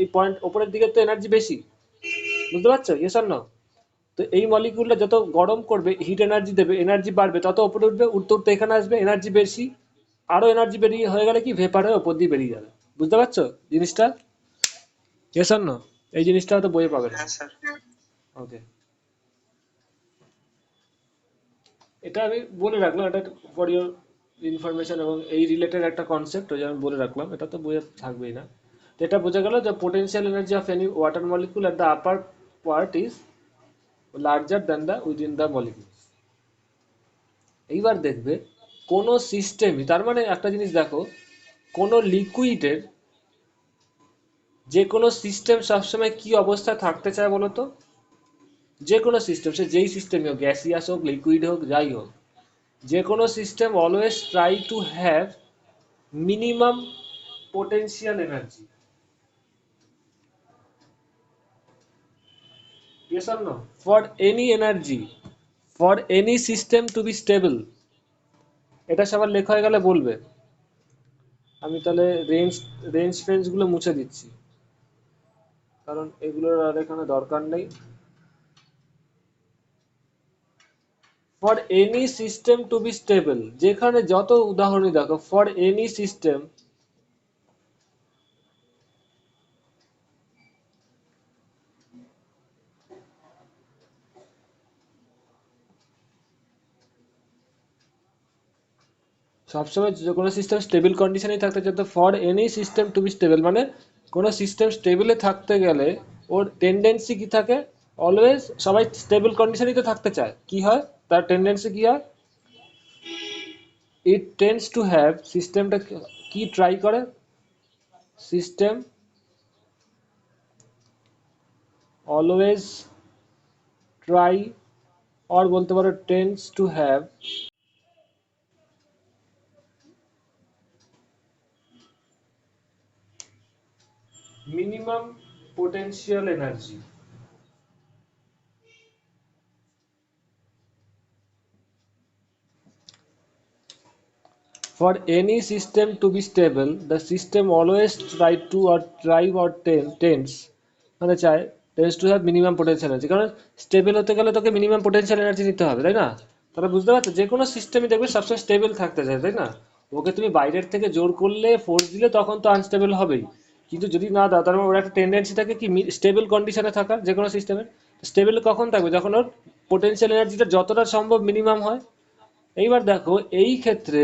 এই পয়েন্ট ওপরের দিকে তো এনার্জি বেশি। বুঝতে পারছো? Yes or no? তো এই মলিকিউলটা যত গরম করবে, হিট এনার্জি দেবে, এনার্জি বাড়বে, তত উপরে উঠবে, উঠতে উঠতে এখানে আসবে, এনার্জি বেশি, আরো এনার্জি বেরিয়ে হয়ে গেলে কি ভেপার হয়ে ওপর দিয়ে বেরিয়ে যাবে। বুঝতে পারছো জিনিসটা? Yes or no? এই জিনিসটা হয়তো বইয়ে পাবে না। হ্যাঁ স্যার। ওকে, এটা আমি বলে রাখলাম, এটা ফর ইউর ইনফরমেশন, এবং এই রিলেটেড একটা কনসেপ্ট ওই যে আমি বলে রাখলাম, এটা তো বইয়ে থাকবেই না। তো এটা বোঝা গেল যে potential energy of any water molecule at the upper part is larger than the within the molecule. এইবার দেখবে কোন সিস্টেমই, তার মানে একটা জিনিস দেখো, কোন লিকুইডের যে কোনো সিস্টেম সবসময় কি অবস্থায় থাকতে চায় বলো তো? যে কোনো সিস্টেম, সে যেই সিস্টেমই হোক, গ্যাসিয়াস হোক লিকুইড হোক যাই হোক, যে কোনো system always try to have minimum potential energy. Yes or no? For any energy, for any system to be stable. এটা সবার লেখা হয়ে গেলে বলবে। আমি তাহলে রেঞ্জ ফ্রেঞ্জ গুলো মুছে দিচ্ছি। কারণ এগুলোর আর এখানে দরকার নেই। For any system to be stable, যেখানে যত উদাহরণই দেখো, ফর এনি সিস্টেম সবসময় যে কোনো সিস্টেম স্টেবল কন্ডিশনেই থাকতে চায়। তো for any system to be stable মানে কোনো সিস্টেম স্টেবলে থাকতে গেলে ওর টেন্ডেন্সি কি থাকে, অলওয়েজ সবাই স্টেবল কন্ডিশনেই তো থাকতে চায়। কি হয় তার টেন্ডেন্সি কি হয়, ইট টেন্ডস টু হ্যাভ, সিস্টেমটা কি ট্রাই করে, সিস্টেম অলওয়েজ ট্রাই, আর বলতে পারো tends to have minimum potential energy. For any system to be stable, the system always tries মানে চায় tends to have minimum potential energy, কারণ স্টেবল হতে গেলে তোকে মিনিমাম পোটেনশিয়াল এনার্জি নিতে হবে, তাই না? তাহলে বুঝতে পারছো যে কোনো সিস্টেমই দেখবে সবসময় স্টেবল থাকতে চায়, তাই না? ওকে তুমি বাইরের থেকে জোর করলে, ফোর্স দিলে তখন তো আনস্টেবল হবেই। কিন্তু যদি না দাও, তার মানে ওর একটা টেন্ডেন্সি থাকে কি স্টেবল কন্ডিশনে থাকার, যে কোনো সিস্টেমের। স্টেবল কখন থাকবে, যখন ওর পোটেনশিয়াল এনার্জিটা যতটা সম্ভব মিনিমাম হয়। এইবার দেখো এই ক্ষেত্রে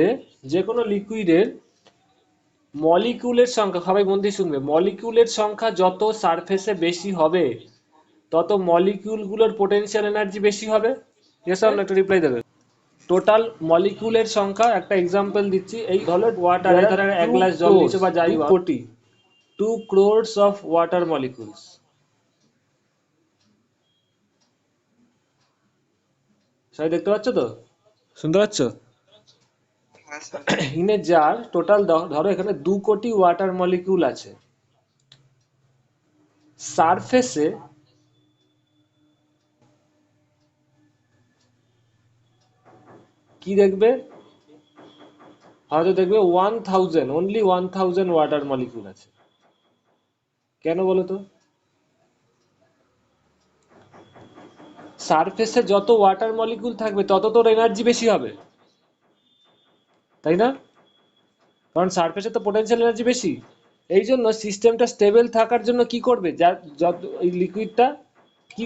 যে কোনো লিকুইডের মলিকিউলের সংখ্যা, সবাই মন দিয়ে শুনবে, মলিকিউলের সংখ্যা যত সারফেসে বেশি হবে তত মলিকিউলগুলোর পোটেনশিয়াল এনার্জি বেশি হবে। ইয়েস অর নো, একটা রিপ্লাই দেবে। টোটাল মলিকিউলের সংখ্যা, একটা এক্সাম্পল দিচ্ছি, এই ধরো ওয়াটার, এই ধরো এক গ্লাস জল নিচে বা যাই 2 কোটি, 2 crores অফ ওয়াটার মলিকিউলস। সবাই দেখতে পাচ্ছ তো, শুনতে পাচ্ছ? হ্যাঁ sir. In a jar total ধরো এখানে 2 কোটি ওয়াটার মলিকিউল আছে। সারফেসে কি দেখবে, হয়তো দেখবে 1000 ওয়াটার মলিকিউল আছে। কেন বলো তো? সারফেসে যত ওয়াটার মলিকিউল থাকবে তত তোর এনার্জি বেশি হবে, তাই না? কারণ সারফেসে তো পোটেনশিয়াল এনার্জি বেশি। এই জন্য সিস্টেমটা স্টেবল থাকার জন্য কি করবে, যত এই লিকুইডটা কি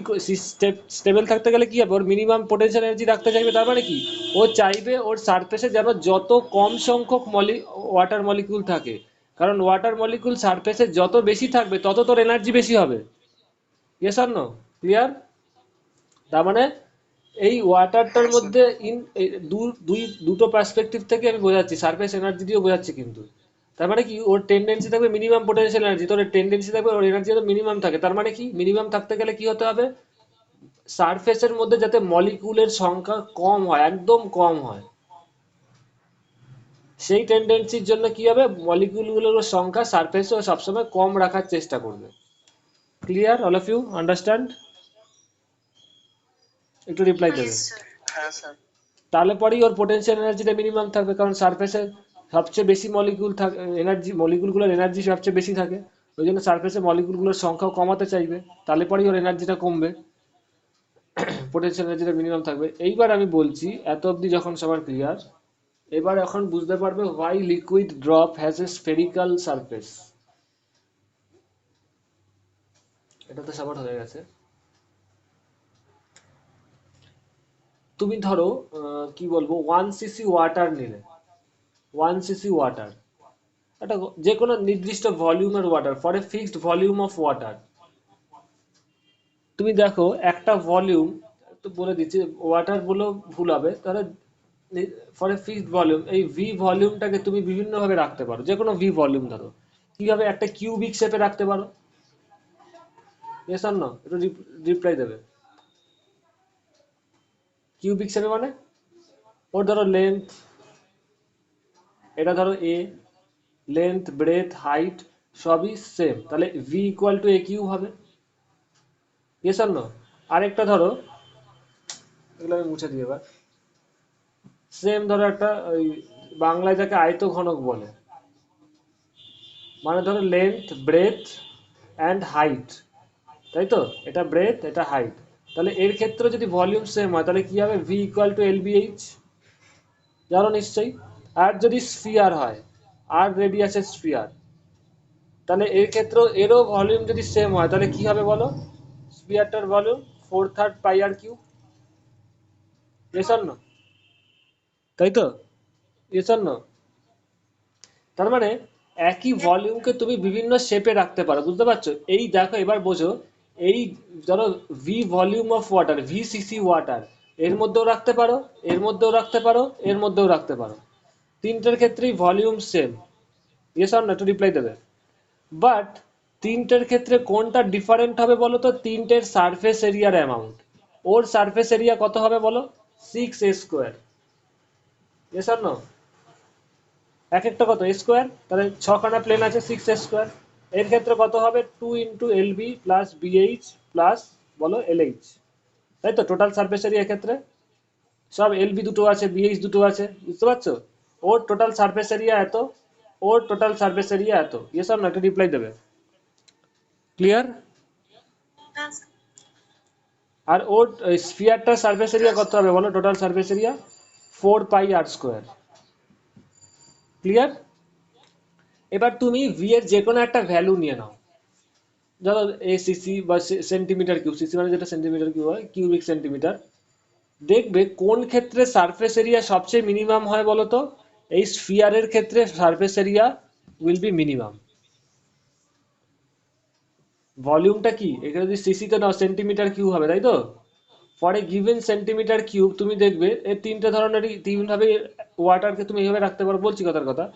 স্টেবল থাকতে গেলে কি হবে, ওর মিনিমাম পোটেনশিয়াল এনার্জি রাখতে চাইবে। তার মানে কি, ও চাইবে ওর সারফেসে যেন যত কম সংখ্যক ওয়াটার মলিকিউল থাকে, কারণ ওয়াটার মলিকিউল সারফেসে যত বেশি থাকবে তত তোর এনার্জি বেশি হবে। ইয়েস আর নো, ক্লিয়ার? তার মানে এই ওয়াটারটার হ্যাঁ স্যার। মধ্যে দুটো পার্সপেক্টিভ থেকে আমি বোঝাচ্ছি, সারফেস এনার্জি দিয়েও বোঝাচ্ছি কিন্তু। তার মানে কি, ওর টেন্ডেন্সি থাকবে মিনিমাম পোটেনশিয়াল এনার্জি, তোর টেন্ডেন্সি থাকবে ওর এনার্জি যাতে মিনিমাম থাকে। তার মানে কি, মিনিমাম থাকতে গেলে কি হতে হবে, সারফেসের মধ্যে যাতে মলিকিউলের সংখ্যা কম হয়, একদম কম হয়। সেই টেন্ডেন্সির জন্য কি হবে, মলিকিউলগুলোর সংখ্যা সারফেসে সবসময় কম রাখার চেষ্টা করবে। Clear, all of you understand? একটু রিপ্লাই দেবে। Yes, sir. হ্যাঁ স্যার। তাহলে পরেই ওর পোটেনশিয়াল এনার্জিটা মিনিমাম থাকবে, কারণ সারফেসে সবচেয়ে বেশি মলিকিউল থাকে, এনার্জি মলিকিউলগুলোর এনার্জি সবচেয়ে বেশি থাকে। ওই জন্য সারফেসে মলিকিউলগুলোর সংখ্যাও কমাতে চাইবে, তাহলে পরেই ওর এনার্জিটা কমবে, পোটেনশিয়াল এনার্জিটা মিনিমাম থাকবে। এইবার আমি বলছি, এত অবধি যখন সবার ক্লিয়ার, এবার এখন বুঝতে পারবে why liquid drop has a spherical surface. এটা তো সবার হয়ে গেছে। তুমি ধরো কি বলবো, 1 cc ওয়াটার নিলে, 1 cc ওয়াটার, একটা যে কোনো নির্দিষ্ট ভলিউমের water, for a fixed volume of water. তুমি দেখো একটা ভলিউম, তো বলে দিচ্ছি, ওয়াটার বলেও ভুল হবে, তাহলে ফর এ ফিক্সড ভলিউম, এই ভি ভলিউমটাকে তুমি বিভিন্ন ভাবে রাখতে পারো, যে কোনো ভি ভলিউম ধরো, কিভাবে, একটা কিউবিক শেপে রাখতে পারো। ইয়েস অর নো, একটু রিপ্লাই দেবে। কিউবিক শেপে মানে, ওর ধরো লেন্থ, এটা ধরো এ, লেন্থ ব্রেথ হাইট সবই সেম, তাহলে V equal to A cube হবে। Yes or no? আরেকটা ধরো, এগুলো আমি মুছে দিই এবার। সেম ধরো একটা ওই, বাংলায় যাকে আয়ত ঘনক বলে, মানে ধরো লেন্থ ব্রেথ অ্যান্ড হাইট তাই তো? এটা ব্রেথ, এটা হাইট। তাহলে এর ক্ষেত্রে যদি ভলিউম সেম হয় তাহলে কি হবে? V equal to L B H, জানো নিশ্চয়ই। আর যদি স্ফিয়ার হয়, আর রেডিয়াসের স্ফিয়ার, তাহলে এর ক্ষেত্রেও এরও ভলিউম যদি সেম হয় তাহলে কি হবে বলো? স্ফিয়ারটার volume 4/3 pi r cube. Yes or no? তাই তো? Yes or no? তার মানে একই ভলিউমকে তুমি বিভিন্ন শেপে রাখতে পারো, বুঝতে পারছো? এই দেখো এবার বোঝো, এই ধরো V volume of water, V CC water, এর মধ্যেও রাখতে পারো, এর মধ্যেও রাখতে পারো, এর মধ্যেও রাখতে পারো। তিনটের ক্ষেত্রেই volume same. Yes or no? একটু রিপ্লাই দেবে। বাট তিনটের ক্ষেত্রে কোনটা ডিফারেন্ট হবে বলো তো? তিনটের সারফেস এরিয়ার অ্যামাউন্ট। ওর সারফেস এরিয়া কত হবে বলো? 6a²। Yes or no? এক একটা কত স্কোয়ার, তাহলে ছখানা প্লেন আছে, 6a²। এর ক্ষেত্রে কত হবে? 2 × LB প্লাস বিএইচ প্লাস বলো LH। তাই তো? টোটাল সারফেস এরিয়া এক্ষেত্রে সব LB দুটো আছে, বিএইচ দুটো আছে, বুঝতে পারছো? ওর টোটাল সারফেস এরিয়া এত, ওর টোটাল সারফেস এরিয়া এত। Yes or no? একটা রিপ্লাই দেবে। ক্লিয়ার? হ্যাঁ স্যার। আর ওর স্ফিয়ারটার সারফেস এরিয়া কত হবে বলো? Total surface area 4πr²। Clear? এবার তুমি ভি এর যে কোনো একটা ভ্যালু নিয়ে নাও, ধরো এসিসি বা সেন্টিমিটার কিউব, সিসি মানে যেটা সেন্টিমিটার কিউব হয়, কিউবিক সেন্টিমিটার। দেখবে কোন ক্ষেত্রে সারফেস এরিয়া সবচেয়ে মিনিমাম হয় বলো তো? এই স্ফিয়ারের ক্ষেত্রে surface area will be minimum. ভলিউমটা কি এখানে যদি সিসি তে নাও, সেন্টিমিটার কিউব হবে, তাই তো? For a given centimetre cube তুমি দেখবে এই তিনটে ধরনেরই তিন ভাবে ওয়াটারকে তুমি এইভাবে রাখতে পারো, বলছি কথার কথা।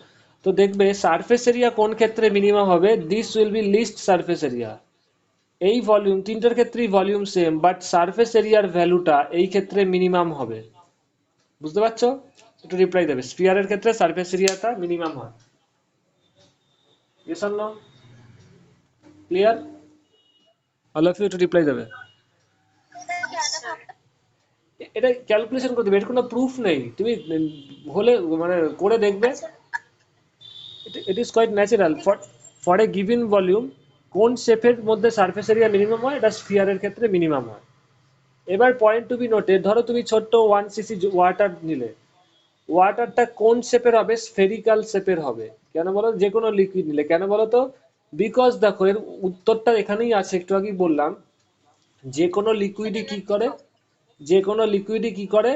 তো দেখবে সারফেস এরিয়া কোন ক্ষেত্রে মিনিমাম হবে? This will be least surface area. এই ভলিউম তিনটার ক্ষেত্রেই ভলিউম সেম, বাট সারফেস এরিয়ার ভ্যালুটা এই ক্ষেত্রে মিনিমাম হবে। বুঝতে পারছো? একটু রিপ্লাই দেবে। স্ফিয়ারের ক্ষেত্রে সারফেস এরিয়াটা মিনিমাম হয়। Yes or no? Clear? All of you একটু রিপ্লাই দেবে। স্যার। এটা ক্যালকুলেশন করে দেবে, এর কোনো প্রুফ নেই, তুমি হলে মানে করে দেখবে। It is quite natural. For a given volume কোন শেপের মধ্যে সারফেস এরিয়া মিনিমাম হয়? এটা স্ফিয়ারের ক্ষেত্রে মিনিমাম হয়। এবার পয়েন্ট টু বি নোটেড, ধরো তুমি ছোট্ট 1 cc ওয়াটার নিলে, ওয়াটারটা কোন শেপের হবে? স্ফেরিক্যাল শেপের হবে। কেন বলো? যে কোনো লিকুইড নিলে কেন বলো তো? বিকজ দেখো এর উত্তরটা এখানেই আছে, একটু আগেই বললাম। যে কোনো লিকুইডই কি করে, যে কোনো লিকুইডই কি করে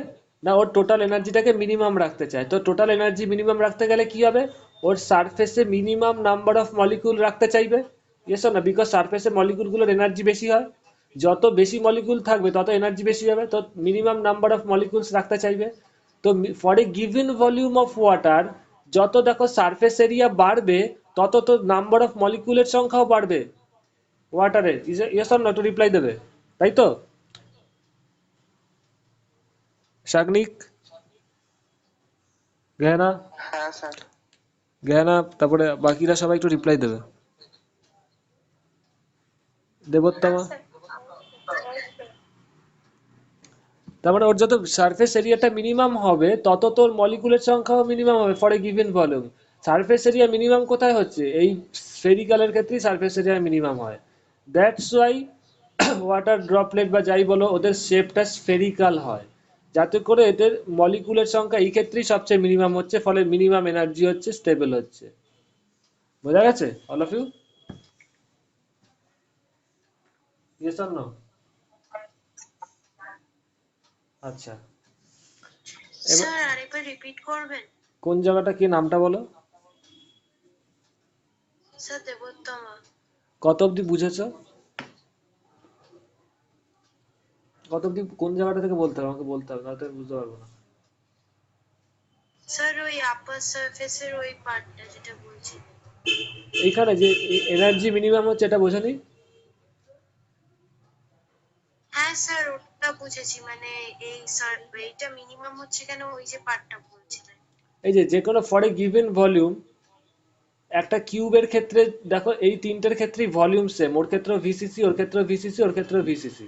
না, ওর টোটাল এনার্জিটাকে মিনিমাম রাখতে চায়। তো টোটাল এনার্জি মিনিমাম রাখতে গেলে কি হবে? ওর সারফেসে মিনিমাম নাম্বার অফ মলিকুল রাখতে চাইবে। ইয়েস না? বিকজ সারফেসে মলিকুলগুলোর এনার্জি বেশি হয়, যত বেশি মলিকুল থাকবে তত এনার্জি বেশি হবে, তো মিনিমাম নাম্বার অফ মলিকুলস রাখতে চাইবে। তো for a given volume of water, যত দেখো সারফেস এরিয়া বাড়বে তত তো নাম্বার অফ মলিকুলের সংখ্যাও বাড়বে ওয়াটারের। ইয়েস অর নট রিপ্লাই দেবে। তাই তো শাগনিক? গেহনা? হ্যাঁ স্যার। গেহনা, তারপরে বাকিরা সবাই একটু রিপ্লাই দেবে। হ্যাঁ দেবোত্তমা? স্যার। তার মানে ওর যত সারফেস এরিয়াটা মিনিমাম হবে তত তোর মলিকুলের সংখ্যাও মিনিমাম হবে for a given volume. Surface area minimum কোথায় হচ্ছে? এই স্ফেরিক্যালের ক্ষেত্রেই সারফেস এরিয়া মিনিমাম হয়। দ্যাটস ওয়াই ওয়াটার ড্রপলেট বা যাই বলো, ওদের শেপটা স্ফেরিক্যাল হয়, যাতে করে এদের মলিকুলের সংখ্যা এই ক্ষেত্রেই সবচেয়ে মিনিমাম হচ্ছে, ফলে মিনিমাম এনার্জি হচ্ছে, স্টেবল হচ্ছে। বোঝা গেছে all of you? Yes or no? আচ্ছা, এবার স্যার আরেকবার রিপিট করবেন? কোন জায়গাটা কি নামটা বলো? স্যার দেবোত্তমা। কত অবধি বুঝেছো? কত অবধি কোন জায়গাটা থেকে বলতে হবে? আমাকে বলতে হবে, নয়তো আমি বুঝতে পারবো না। স্যার ওই আপার সারফেসের ওই পার্টটা যেটা বলছি। এইখানে যে এনার্জি মিনিমাম হচ্ছে এটা বোঝনি? হ্যাঁ স্যার ওটা বুঝেছি, মানে এই স্যার এইটা মিনিমাম হচ্ছে কেন ওই যে পার্টটা বলছিলেন। এই যে কোনো ফর এ গিভেন ভলিউম, একটা কিউবের ক্ষেত্রে দেখো এই তিনটের ক্ষেত্রেই ভলিউম সেম, ওর ক্ষেত্রেও ভিসিসি, ওর ক্ষেত্রেও ভিসিসি, ওর ক্ষেত্রেও ভিসিসি।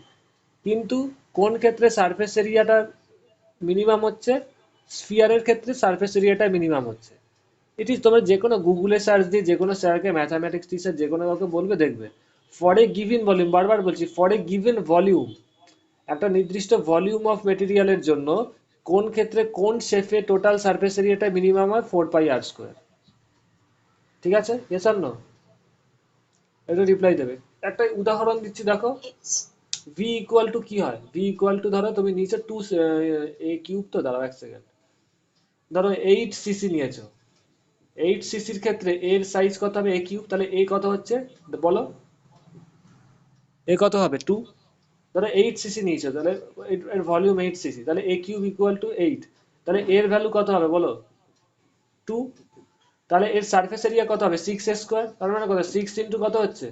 কিন্তু কোন ক্ষেত্রে সারফেস এরিয়াটা মিনিমাম হচ্ছে? স্ফিয়ারের ক্ষেত্রে সারফেস এরিয়াটা মিনিমাম হচ্ছে। ইট ইজ, তোমরা যে কোনো গুগলে সার্চ দিয়ে যে কোনো স্যারকে, ম্যাথামেটিক্স টিচার যে কোনো কাউকে বলবে, দেখবে ফর এ গিভেন ভলিউম, বারবার বলছি ফর এ গিভেন ভলিউম, একটা নির্দিষ্ট ভলিউম অফ মেটেরিয়ালের জন্য কোন ক্ষেত্রে কোন শেপে টোটাল সারফেস এরিয়াটা মিনিমাম হয় 4πr²। ঠিক আছে, ইয়েস অর নো? এটা রিপ্লাই দেবে। একটা উদাহরণ দিচ্ছি দেখো। Yes. ভি ইকুয়াল টু কি হয়? ভি ইকুয়াল টু ধরো তুমি নিচে টু এ কিউব, তো দাঁড়াও এক সেকেন্ড, ধরো 8 সিসি নিয়েছো। 8 সিসির ক্ষেত্রে এর সাইজ কত হবে? এ কিউব, তাহলে এ কত হচ্ছে বলো? এ কত হবে? 2। ধরো 8 সিসি নিয়েছো, তাহলে এর ভলিউম 8 সিসি, তাহলে এ কিউব ইকুয়াল টু 8, তাহলে এর ভ্যালু কত হবে বলো? 2। তাহলে এর সারফেস এরিয়া কত হবে? 6 a², তার মানে কত? 6 কত হচ্ছে?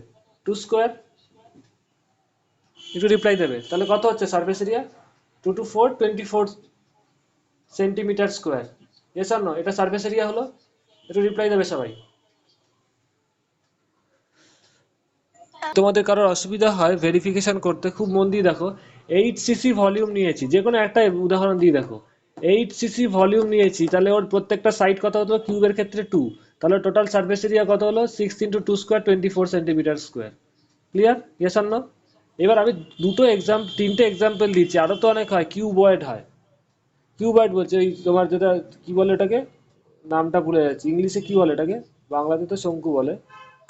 2²। একটু রিপ্লাই দেবে, তাহলে কত হচ্ছে surface area? 2 to 4 24 centimetre square. Yes R no? এটা সারফেস এরিয়া হলো। একটু রিপ্লাই দেবে সবাই। তোমাদের কারোর অসুবিধা হয় ভেরিফিকেশন করতে, খুব মন দিয়ে দেখো। 8 সিসি ভলিউম নিয়েছি, যে কোনো একটা উদাহরণ দিয়ে দেখো। 8 সিসি ভলিউম নিয়েছি, তাহলে ওর প্রত্যেকটা সাইড কত হতো? কিউবের ক্ষেত্রে 2, তাহলে টোটাল সারফেস এরিয়া কত হলো? 6 × 2² 24 সেন্টিমিটার স্কোয়ার। ক্লিয়ার? ইয়েস আর নো? এবার আমি তিনটে এক্সাম্পল দিচ্ছি, আরো তো অনেক হয়। কিউবয়েড হয়, কিউবয়েড বলছে ওই তোমার যেটা কি বলে ওটাকে, নামটা ভুলে যাচ্ছি, ইংলিশে কি বলে এটাকে, বাংলাতে তো শঙ্কু বলে,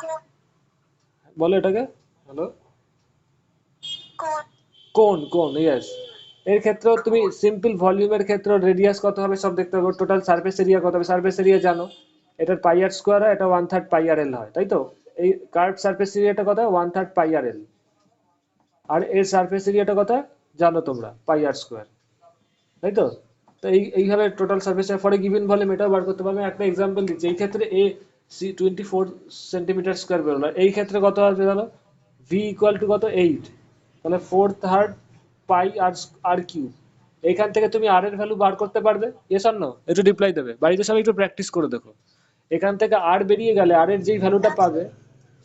Cone. বলে এটাকে, হ্যালো, Cone. কোন, কোন, ইয়েস। এর ক্ষেত্রেও তুমি সিম্পল ভলিউমের ক্ষেত্রে রেডিয়াস কত হবে সব দেখতে হবে, টোটাল সারফেস এরিয়া কত হবে। সারফেস এরিয়া জানো, এটা πr² হয়, এটা 1/3 πrl হয়, তাই তো? এই কার্ভ সারফেস এরিয়াটা কত? 1/3 πrl। আর এর সারফেস এরিয়াটা কত জানো তোমরা? πr², তাই তো? তো এইভাবে total surface for a given volume এটাও বার করতে পারবে। একটা এক্সাম্পল দিচ্ছি, এই ক্ষেত্রে এ 24 সেন্টিমিটার স্কোয়ার বেরোলো, এই ক্ষেত্রে কত আসবে জানো? ভি ইকুয়াল টু কত? 8, তাহলে 4/3 πr কিউব। এইখান থেকে তুমি আর এর ভ্যালু বার করতে পারবে। Yes or no? একটু রিপ্লাই দেবে, বাড়িতে সবাই একটু প্র্যাকটিস করে দেখো। এখান থেকে আর বেরিয়ে গেলে আর এর যেই ভ্যালুটা পাবে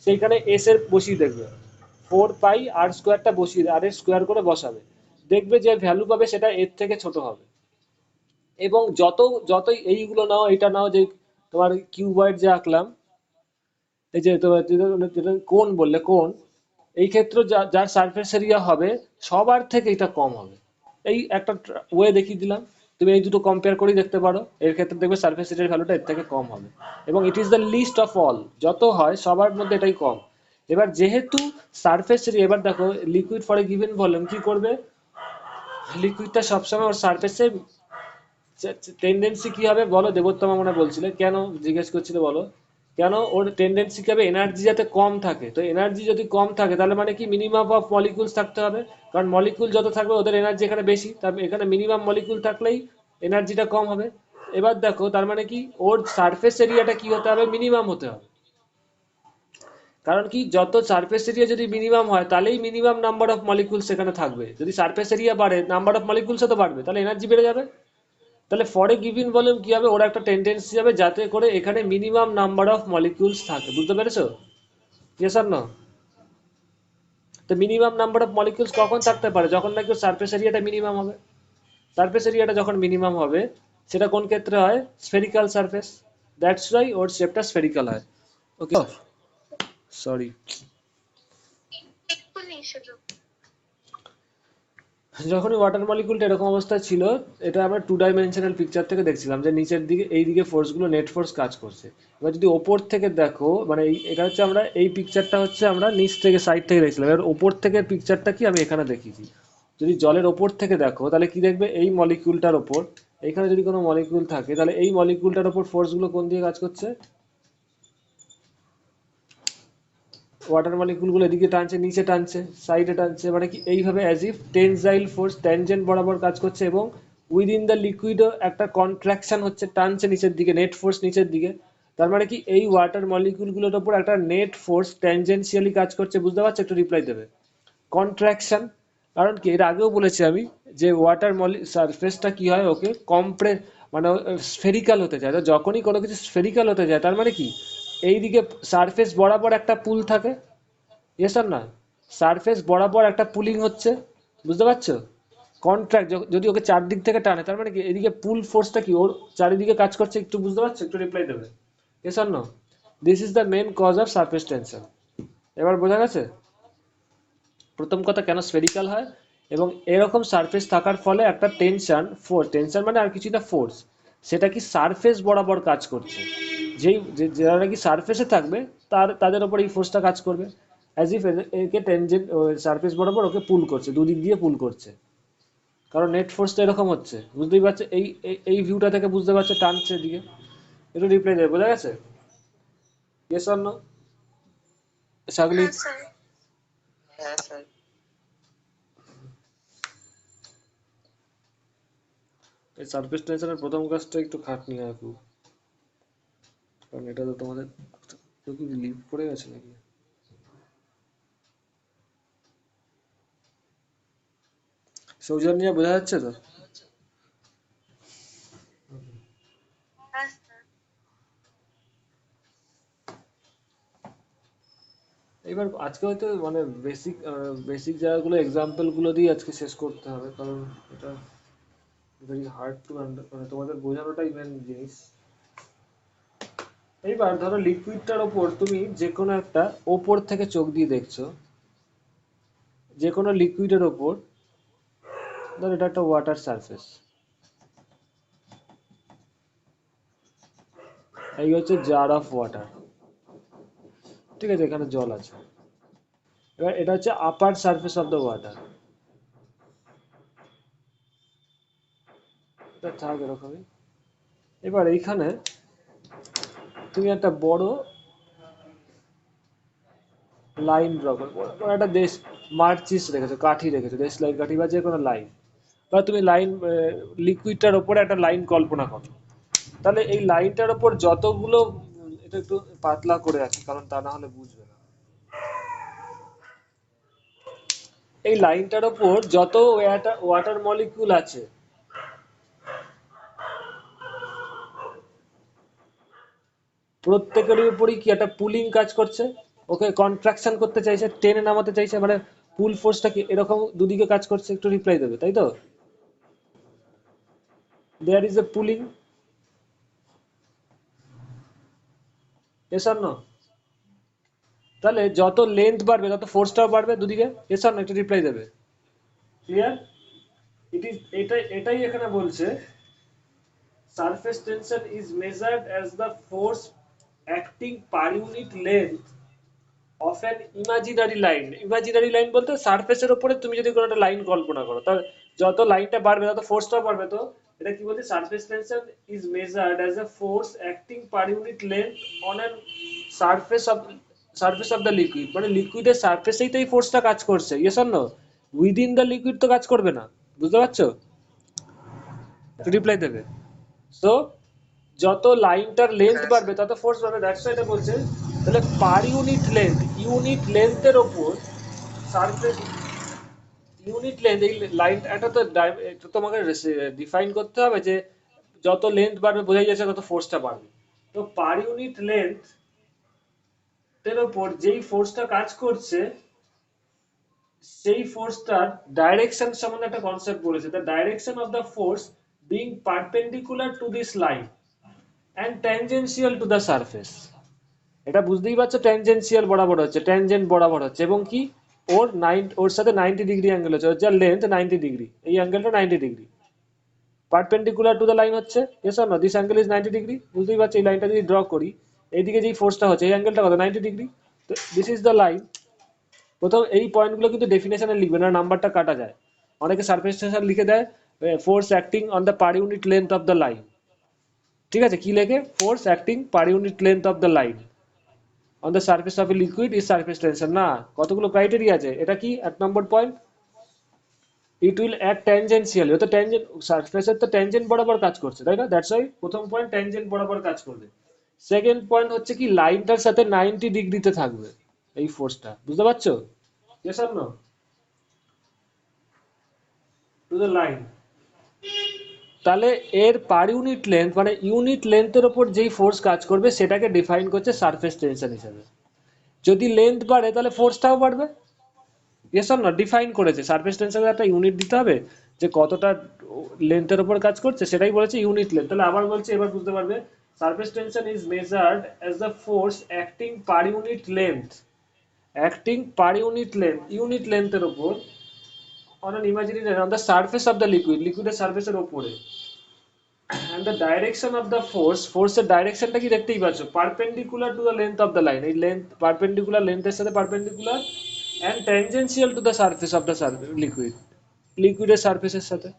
সেইখানে এস এর বসিয়ে দেখবে, 4πr² বসিয়ে আর এর স্কোয়ার করে বসাবে, দেখবে যে ভ্যালু পাবে সেটা এর থেকে ছোট হবে। এবং যতই এইগুলো নাও, এটা নাও, যে তোমার কিউবয়েড যে আঁকলাম, এই যে তোমার যেটা কোন বললে, কোন, এই ক্ষেত্রে যার সারফেস এরিয়া হবে সবার থেকে এটা কম হবে। এই একটা ওয়ে দেখিয়ে দিলাম, তুমি এই দুটো কম্পেয়ার করেই দেখতে পারো, এর ক্ষেত্রে দেখবে সারফেস এরিয়ার ভ্যালুটা এর থেকে কম হবে। এবং it is the least of all, যত হয় সবার মধ্যে এটাই কম। এবার যেহেতু সারফেস এরিয়া, এবার দেখো liquid for a given volume কি করবে? লিকুইডটা সবসময় ওর সারফেসে টেন্ডেন্সি কি হবে বলো? দেবোত্তমা মনে বলছিলে, কেন জিজ্ঞেস করছিলে বলো, কেন ওর টেন্ডেন্সি কি হবে? এনার্জি যাতে কম থাকে। তো এনার্জি যদি কম থাকে তাহলে মানে কি মিনিমাম অফ মলিকুলস থাকতে হবে, কারণ মলিকুল যত থাকবে ওদের এনার্জি এখানে বেশি, তার এখানে মিনিমাম মলিকুল থাকলেই এনার্জিটা কম হবে। এবার দেখো তার মানে কি ওর সারফেস এরিয়াটা কি হতে হবে? মিনিমাম হতে হবে। কারণ কি, যত সারফেস এরিয়া যদি মিনিমাম হয় তাহলেই মিনিমাম নাম্বার অফ মলিকুলস সেখানে থাকবে। যদি সারফেস এরিয়া বাড়ে নাম্বার অফ মলিকুলসও তো বাড়বে, তাহলে এনার্জি বেড়ে যাবে। তাহলে ফর এ গিভেন ভলিউম কি হবে? ওরা একটা টেন্ডেন্সি হবে যাতে করে এখানে মিনিমাম নাম্বার অফ মলিকিউলস থাকে। বুঝতে পেরেছো? ইয়েস আর নো? তো মিনিমাম নাম্বার অফ মলিকিউলস কখন থাকতে পারে? যখন নাকি সারফেস এরিয়াটা মিনিমাম হবে। সারফেস এরিয়াটা যখন মিনিমাম হবে সেটা কোন ক্ষেত্রে হয়? Spherical surface. দ্যাটস ওয়াই ওর শেপটা স্ফেরিক্যাল হয়। ওকে, সরি। এক্ষুনি শুধু। যখনই ওয়াটার মলিকুলটা এরকম অবস্থায় ছিল, এটা আমরা 2 ডাইমেনশনাল পিকচার থেকে দেখছিলাম যে নিচের দিকে এই দিকে ফোর্সগুলো নেট ফোর্স কাজ করছে। এবার যদি ওপর থেকে দেখো, মানে এটা হচ্ছে আমরা এই পিকচারটা হচ্ছে আমরা নিচ থেকে সাইড থেকে দেখছিলাম, এবার ওপর থেকে পিকচারটা কি আমি এখানে দেখিয়েছি। যদি জলের ওপর থেকে দেখো তাহলে কি দেখবে? এই মলিকুলটার ওপর, এখানে যদি কোনো মলিকুল থাকে তাহলে এই মলিকুলটার ওপর ফোর্সগুলো কোন দিকে কাজ করছে? ওয়াটার মলিকুলগুলো এদিকে টানছে, নিচে টানছে, সাইডে টানছে, মানে কি এইভাবে অ্যাজ ইফ টেনজাইল ফোর্স ট্যানজেন্ট বরাবর কাজ করছে, এবং উইদিন দ্য লিকুইডও একটা কন্ট্রাকশন হচ্ছে, টানছে নিচের দিকে, নেট ফোর্স নিচের দিকে। তার মানে কি এই ওয়াটার মলিকুলগুলোর ওপর একটা নেট ফোর্স ট্যানজেন্সিয়ালি কাজ করছে। বুঝতে পারছো? একটু রিপ্লাই দেবে। কন্ট্রাকশন, কারণ কি এর আগেও বলেছি আমি যে ওয়াটার সারফেসটা কি হয়, ওকে মানে স্ফেরিক্যাল হতে চায়। তো যখনই কোনো কিছু স্ফেরিক্যাল হতে যায় তার মানে কি এইদিকে সারফেস বরাবর একটা পুল থাকে। ইয়েস আর না? সারফেস বরাবর একটা পুলিং হচ্ছে। বুঝতে পারছো? কন্ট্রাক্ট যদি ওকে চারদিক থেকে টানে তার মানে কি এদিকে পুল ফোর্সটা কি ওর চারিদিকে কাজ করছে। একটু বুঝতে পারছো? একটু রিপ্লাই দেবে। Yes R no? This is the main cause of surface tension. এবার বোঝা গেছে? প্রথম কথা কেন স্ফেরিক্যাল হয়, এবং এরকম সারফেস থাকার ফলে একটা টেনশন ফোর্স, টেনশন মানে আর কিছুটা ফোর্স, সেটা কি সারফেস বরাবর কাজ করছে। যারা নাকি সারফেসে থাকবে তাদের ওপর এই ফোর্সটা কাজ করবে, অ্যাজ ইফ একে টেনজেন্ট সারফেস বরাবর ওকে পুল করছে, দুদিক দিয়ে পুল করছে। কারণ নেট ফোর্সটা এরকম হচ্ছে, বুঝতেই পারছে, এই ভিউটা থেকে বুঝতে পারছে টানছে এদিকে। একটু রিপ্লাই দেবে, বোঝা গেছে? ইয়েস অর নো সাগলি? হ্যাঁ স্যার। হ্যাঁ স্যার। এই সারফেস টেনশনের প্রথম কাজটা একটু খাটনি হয় খুব, কারণ এটা তো তোমাদের কেউ কি লিভ পড়ে গেছে নাকি? সৌজন্যা বোঝা যাচ্ছে তো? হ্যাঁ স্যার। এবার আজকে হয়তো মানে বেসিক বেসিক জায়গাগুলো এক্সাম্পল গুলো দিয়ে আজকে শেষ করতে হবে, কারণ এটা ভেরি হার্ড টু মানে তোমাদের বোঝানোটাই মেন জিনিস। এইবার ধরো লিকুইডটার ওপর তুমি যে কোনো একটা ওপর থেকে চোখ দিয়ে দেখছো, যে কোনো লিকুইডের ওপর, ধর এটা একটা ওয়াটার সারফেস, এই হচ্ছে জার অফ ওয়াটার, ঠিক আছে, এখানে জল আছে। এবার এটা হচ্ছে আপার সারফেস অফ দ্য ওয়াটার, এটা থাক এরকমই। এবার এইখানে তুমি একটা বড় লাইন ড্র করো, একটা দেশ মার্চিস রেখেছো, কাঠি রেখেছো, দেশ লাইন কাঠি বা যে কোনো লাইন, বা তুমি লাইন লিকুইডটার ওপরে একটা লাইন কল্পনা করো। তাহলে এই লাইনটার ওপর যতগুলো এটা একটু পাতলা করে আছে, কারণ তা না হলে বুঝবে না। এই লাইনটার ওপর যত ওয়াটার মলিকিউল আছে, প্রত্যেকের উপরই কি একটা পুলিং কাজ করছে, ওকে কন্ট্রাকশন করতে চাইছে, টেনে নামাতে চাইছে, মানে পুল ফোর্সটা কি এরকম দুদিকে কাজ করছে, একটু রিপ্লাই দেবে, তাই তো? There is a pulling, yes or no? তাহলে যত লেন্থ বাড়বে তত ফোর্সটাও বাড়বে দুদিকে, এস অর নো, একটু রিপ্লাই দেবে। ক্লিয়ার? এটাই এখানে বলছে, surface tension is measured as the force acting per unit length of an imaginary line. Imaginary line বলতে সারফেসের উপরে তুমি যদি কোনো একটা লাইন কল্পনা করো, তাহলে যত লাইনটা বাড়বে তত ফোর্সটাও বাড়বে। তো এটা কি বলছে, surface tension is measured as a force acting per unit length on an surface of surface of the liquid, মানে লিকুইডের সারফেসেই তো এই ফোর্সটা কাজ করছে, yes or no? Within the liquid তো কাজ করবে না, বুঝতে পারছো? রিপ্লাই দেবে। সো যত লাইনটার লেন্থ হ্যাঁ বাড়বে স্যার। তত ফোর্স বাড়বে, দ্যাটস এটা বলছে। তাহলে পার ইউনিট লেন্থের ওপর সারফেস, ইউনিট লেন্থ, এই লাইন এটা তো এটা তোমাকে ডিফাইন করতে হবে যে যত লেন্থ বাড়বে বোঝাই যাচ্ছে তত ফোর্সটা বাড়বে। তো পার ইউনিট লেন্থ এর ওপর যেই ফোর্সটা কাজ করছে, সেই ফোর্সটার ডাইরেকশন সম্বন্ধে একটা কনসেপ্ট বলেছে, the direction of the force being perpendicular to this line and tangential to the surface. এটা বুঝতেই পারছো, ট্যানজেনশিয়াল বরাবর হচ্ছে, ট্যানজেন্ট বরাবর হচ্ছে, এবং কি ওর সাথে 90 ডিগ্রি অ্যাঙ্গেল হচ্ছে, ওর যা লেন্থ 90 ডিগ্রি, এই অ্যাঙ্গেলটা 90 degree, perpendicular to the line হচ্ছে, yes or no? This angle is 90 degree, বুঝতেই পারছো। এই লাইনটা যদি ড্র করি, এইদিকে যেই ফোর্সটা হচ্ছে এই অ্যাঙ্গেলটা কত, 90 ডিগ্রি। তো দিস ইজ দ্য লাইন। প্রথম এই পয়েন্টগুলো কিন্তু ডেফিনেশনে লিখবে না, নাম্বারটা কাটা যায়। অনেকে সারফেস টেনশন লিখে দেয় force acting on the per unit length of the line, ঠিক আছে, কি লেখে, force acting per unit length of the line on the surface of a liquid is surface tension, না, কতগুলো ক্রাইটেরিয়া আছে। এটা কি 1 number point, it will act tangentially, তো ট্যানজেন্ট সারফেসের তো ট্যানজেন্ট বরাবর কাজ করছে, তাই না? দ্যাটস ওয়াই প্রথম পয়েন্ট ট্যানজেন্ট বরাবর কাজ করবে। সেকেন্ড পয়েন্ট হচ্ছে কি, লাইনটার সাথে 90 ডিগ্রিতে থাকবে এই ফোর্সটা, বুঝতে পারছো? Yes or no? To the line. তাহলে এর পার ইউনিট লেন্থ মানে ইউনিট লেন্থের ওপর যেই ফোর্স কাজ করবে সেটাকে ডিফাইন করছে সারফেস টেনশন হিসেবে। যদি লেন্থ বাড়ে তাহলে ফোর্সটাও বাড়বে, ইয়েস অর নো? ডিফাইন করেছে, সারফেস টেনশনের একটা ইউনিট দিতে হবে, যে কতটা লেন্থের উপর কাজ করছে সেটাই বলেছে ইউনিট লেন্থ। তাহলে আবার বলছে, এবার বুঝতে পারবে, surface tension is measured as the force acting per unit length acting per unit লেন্থের ওপর on an imaginary line on the surface of the লিকুইডের সারফেসের ওপরে, and the direction of the ফোর্সের ডাইরেকশনটা কি দেখতেই পাচ্ছ, perpendicular to the length of the line, এই লেন্থ পারপেন্ডিকুলার, লেন্থের সাথে perpendicular, and tangential to the surface of the লিকুইডের সারফেসের সাথে।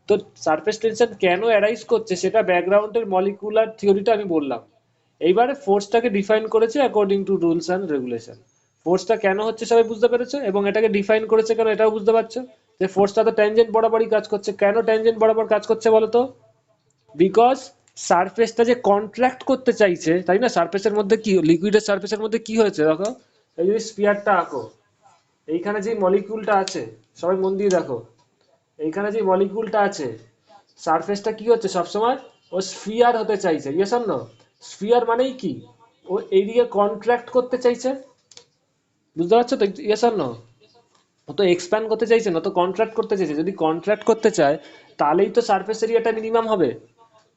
তো সারফেস টেনশন কেন অ্যারাইজ করছে সেটা ব্যাকগ্রাউন্ডের মলিকুলার থিওরিটা আমি বললাম। এইবারে ফোর্সটাকে ডিফাইন করেছে according to rules and regulation. ফোর্সটা কেন হচ্ছে সবাই বুঝতে পেরেছো, এবং এটাকে ডিফাইন করেছে কেন এটাও বুঝতে পারছো, যে ফোর্সটা তো ট্যানজেন্ট বরাবরই কাজ করছে। কেন ট্যানজেন্ট বরাবর কাজ করছে বলো তো? বিকজ সারফেসটা যে কন্ট্রাক্ট করতে চাইছে, তাই না? সারফেসের মধ্যে কি, লিকুইডের সারফেসের মধ্যে কি হয়েছে দেখো, এই যদি স্পিয়ারটা আঁকো, এইখানে যে মলিকিউলটা আছে, সবাই মন দিয়ে দেখো, এইখানে যে মলিকিউলটা আছে, সারফেসটা কি হচ্ছে সবসময়, ও স্ফিয়ার হতে চাইছে, ইয়েস অর নো? স্ফিয়ার মানেই কি, ও এইদিকে কন্ট্রাক্ট করতে চাইছে, বুঝতে পারছো তো, ইয়েস অর নো? ও তো এক্সপ্যান্ড করতে চাইছে না, তো কন্ট্রাক্ট করতে চাইছে। যদি কন্ট্রাক্ট করতে চায় তাহলেই তো সারফেস এরিয়াটা মিনিমাম হবে,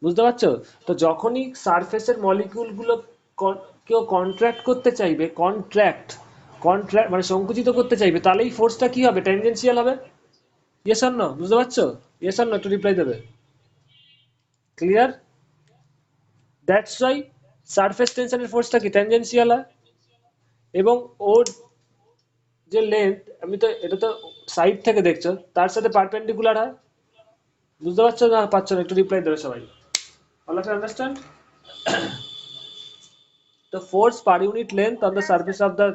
বুঝতে পারছো? তো যখনই সারফেসের মলিকিউলগুলো কেউ কন্ট্রাক্ট করতে চাইবে, কন্ট্রাক্ট কন্ট্রাক্ট মানে সংকুচিত করতে চাইবে, তাহলেই ফোর্সটা কি হবে, ট্যানজেনশিয়াল হবে, ইয়েস অর নো? বুঝতে পারছো? ইয়েস অর নো একটু রিপ্লাই দেবে। ক্লিয়ার? দ্যাটস ওয়াই সারফেস টেনশনের ফোর্সটা কি ট্যানজেনশিয়াল হয়, এবং ওর যে লেন্থ, আমি তো এটা তো সাইড থেকে দেখছো, তার সাথে পারপেন্ডিকুলার হয়। বুঝতে পারছো না পারছো না, একটু রিপ্লাই দেবে সবাই। All of you understand? The force per unit length on the হ্যাঁ sir. surface of the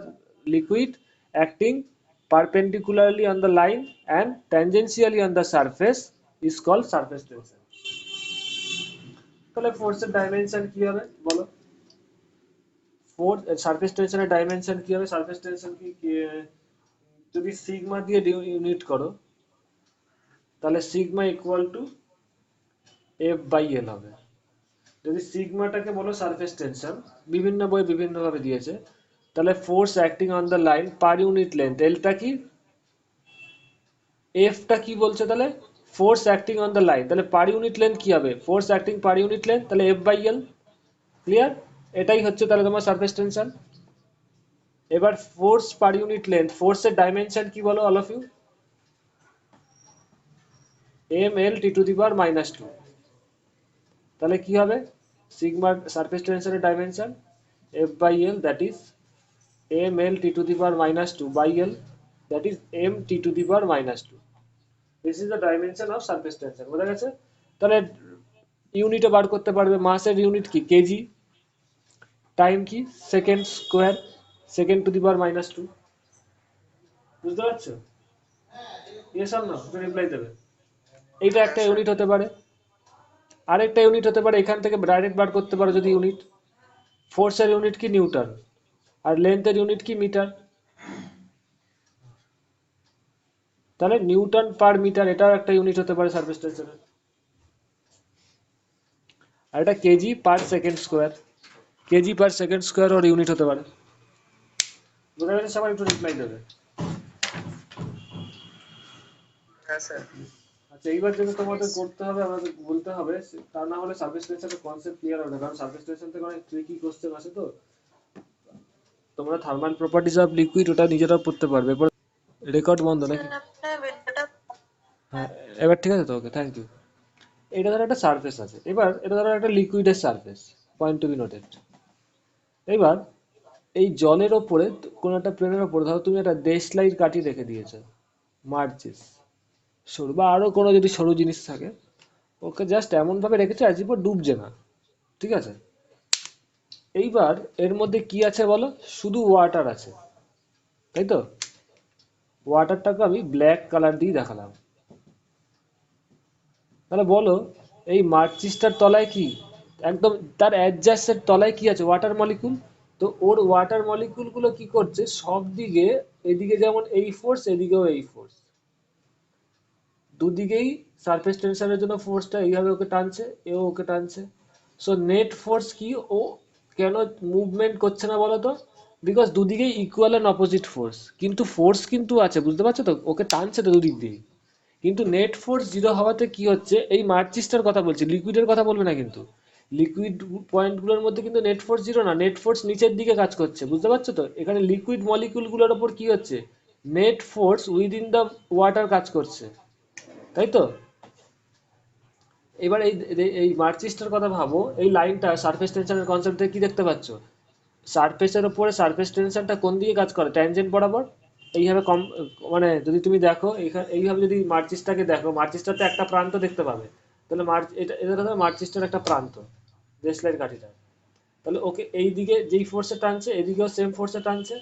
liquid acting perpendicularly on the line and tangentially on the surface is called surface tension. তাহলে ফোর্সের ডাইমেনশন কি হবে বলো? ফোর্স সারফেস টেনশনের ডাইমেনশন কি হবে? সারফেস টেনশন যদি সিগমা দিয়ে ইউনিট করো, তাহলে sigma equal to F by L হবে। যদি সিগমাটাকে বলো সারফেস টেনশন, বিভিন্ন বই বিভিন্ন ভাবে দিয়েছে, তাহলে force acting on the line per unit length, এলটা কি, এফটা কি বলছে তাহলে, force acting on the line, তাহলে পার ইউনিট লেন্থ কি হবে, force acting per unit length, তাহলে এফ বাই এল। ক্লিয়ার? এটাই হচ্ছে তাহলে তোমার সারফেস টেনশন। এবার ফোর্স পার ইউনিট লেন্থ, ফোর্সের ডাইমেনশন কি বলো all of you? M L T to the power -2। তাহলে কি হবে, সিগমার সারফেস টেনশনের dimension F by L, that is M L T to the power -2 by L, that is M T to the power -2। This is the dimension of surface tension. বোঝা গেছে? তাহলে ইউনিটও বার করতে পারবে, মাসের ইউনিট কি কেজি, টাইম কি second square, second to the power -2। বুঝতে পারছো? ইয়েস অর নো রিপ্লাই দেবে। এইটা হ্যাঁ একটা স্যার। ইউনিট হতে পারে। আরেকটা ইউনিট হতে পারে, এখান থেকে ডাইরেক্ট বার করতে পারো যদি ইউনিট, ফোর্সের ইউনিট কি নিউটন, আর লেন্থের ইউনিট কি মিটার, তাহলে নিউটন পার মিটার এটাও একটা ইউনিট হতে পারে সারফেস টেনশনের। আর এটা kg per second square, kg per second square ওর ইউনিট হতে পারে। বোঝা গেছে? সবাই একটু রিপ্লাই দেবে। হ্যাঁ স্যার। আচ্ছা, এইবার যেটা তোমাদের ইয়েস। করতে হবে, আমাদের বলতে হবে, তা না হলে সারফেস টেনশনের কনসেপ্ট ক্লিয়ার হবে না, কারণ সারফেস টেনশন থেকে অনেক ট্রিকি কোশ্চেন আছে। তো তোমরা থার্মাল প্রপার্টিজ অফ লিকুইড ওটা নিজেরাও পড়তে পারবে। এরপর রেকর্ড বন্ধ নাকি? স্যার আপনার ভিডিওটা হ্যাঁ, এবার ঠিক আছে তো, ওকে থ্যাংক ইউ। এটা ধরো একটা সারফেস আছে, এবার এটা ধরো একটা লিকুইডের surface, point to be noted. এবার এই জলের ওপরে কোনো একটা প্লেনের ওপরে ধরো তুমি একটা দেশলাই কাঠি রেখে দিয়েছো, মার্চিস, সরু বা আরো কোনো যদি সরু জিনিস থাকে, ওকে জাস্ট এমন ভাবে রেখেছো অ্যাজ ইফ ও ডুবছে না, ঠিক আছে? এইবার এর মধ্যে কি আছে বলো, শুধু ওয়াটার আছে, তাই তো? ওয়াটারটাকে আমি ব্ল্যাক কালার দিয়ে দেখালাম। তাহলে বলো এই মার্চিসটার তলায় কি, একদম তার অ্যাডজাস্টের তলায় কি আছে, ওয়াটার মলিকুল। তো ওর ওয়াটার মলিকুল গুলো কি করছে, সব দিকে, এদিকে যেমন এই ফোর্স, এদিকেও এই ফোর্স, দুদিকেই সারফেস টেনশনের জন্য ফোর্সটা এইভাবে ওকে টানছে, এও ওকে টানছে। সো নেট ফোর্স কি, ও কেন মুভমেন্ট করছে না বলো তো? বিকজ দুদিকেই ইকুয়াল অ্যান্ড অপোজিট ফোর্স, কিন্তু ফোর্স কিন্তু আছে, বুঝতে পারছো তো, ওকে টানছে তো দুদিক দিয়েই। কিন্তু নেট ফোর্স জিরো হওয়াতে কি হচ্ছে, এই মার্চিসটার কথা বলছি, লিকুইডের কথা বলবে না কিন্তু, লিকুইড পয়েন্টগুলোর মধ্যে কিন্তু নেট ফোর্স জিরো না, নেট ফোর্স নিচের দিকে কাজ করছে, বুঝতে পারছো তো? এখানে লিকুইড মলিকিউলগুলোর ওপর কি হচ্ছে, net force within the water কাজ করছে, তাই তো? এবার এই এই মার্চিসটার কথা ভাবো, এই লাইনটা সারফেস টেনশনের কনসেপ্ট থেকে কি দেখতে পাচ্ছ? সারফেসের উপরে সারফেস টেনশনটা কোন দিকে কাজ করে, ট্যানজেন্ট বরাবর। এইভাবে কম, মানে যদি তুমি দেখো এইভাবে যদি মার্চিসটাকে দেখো, মার্চিসটাতে একটা প্রান্ত দেখতে পাবে, তাহলে এটা এটা ধরো মার্চিসটার একটা প্রান্ত, দেশলাই কাঠিটা। তাহলে ওকে এই দিকে যেই ফোর্সে টানছে এদিকেও সেম ফোর্সে টানছে,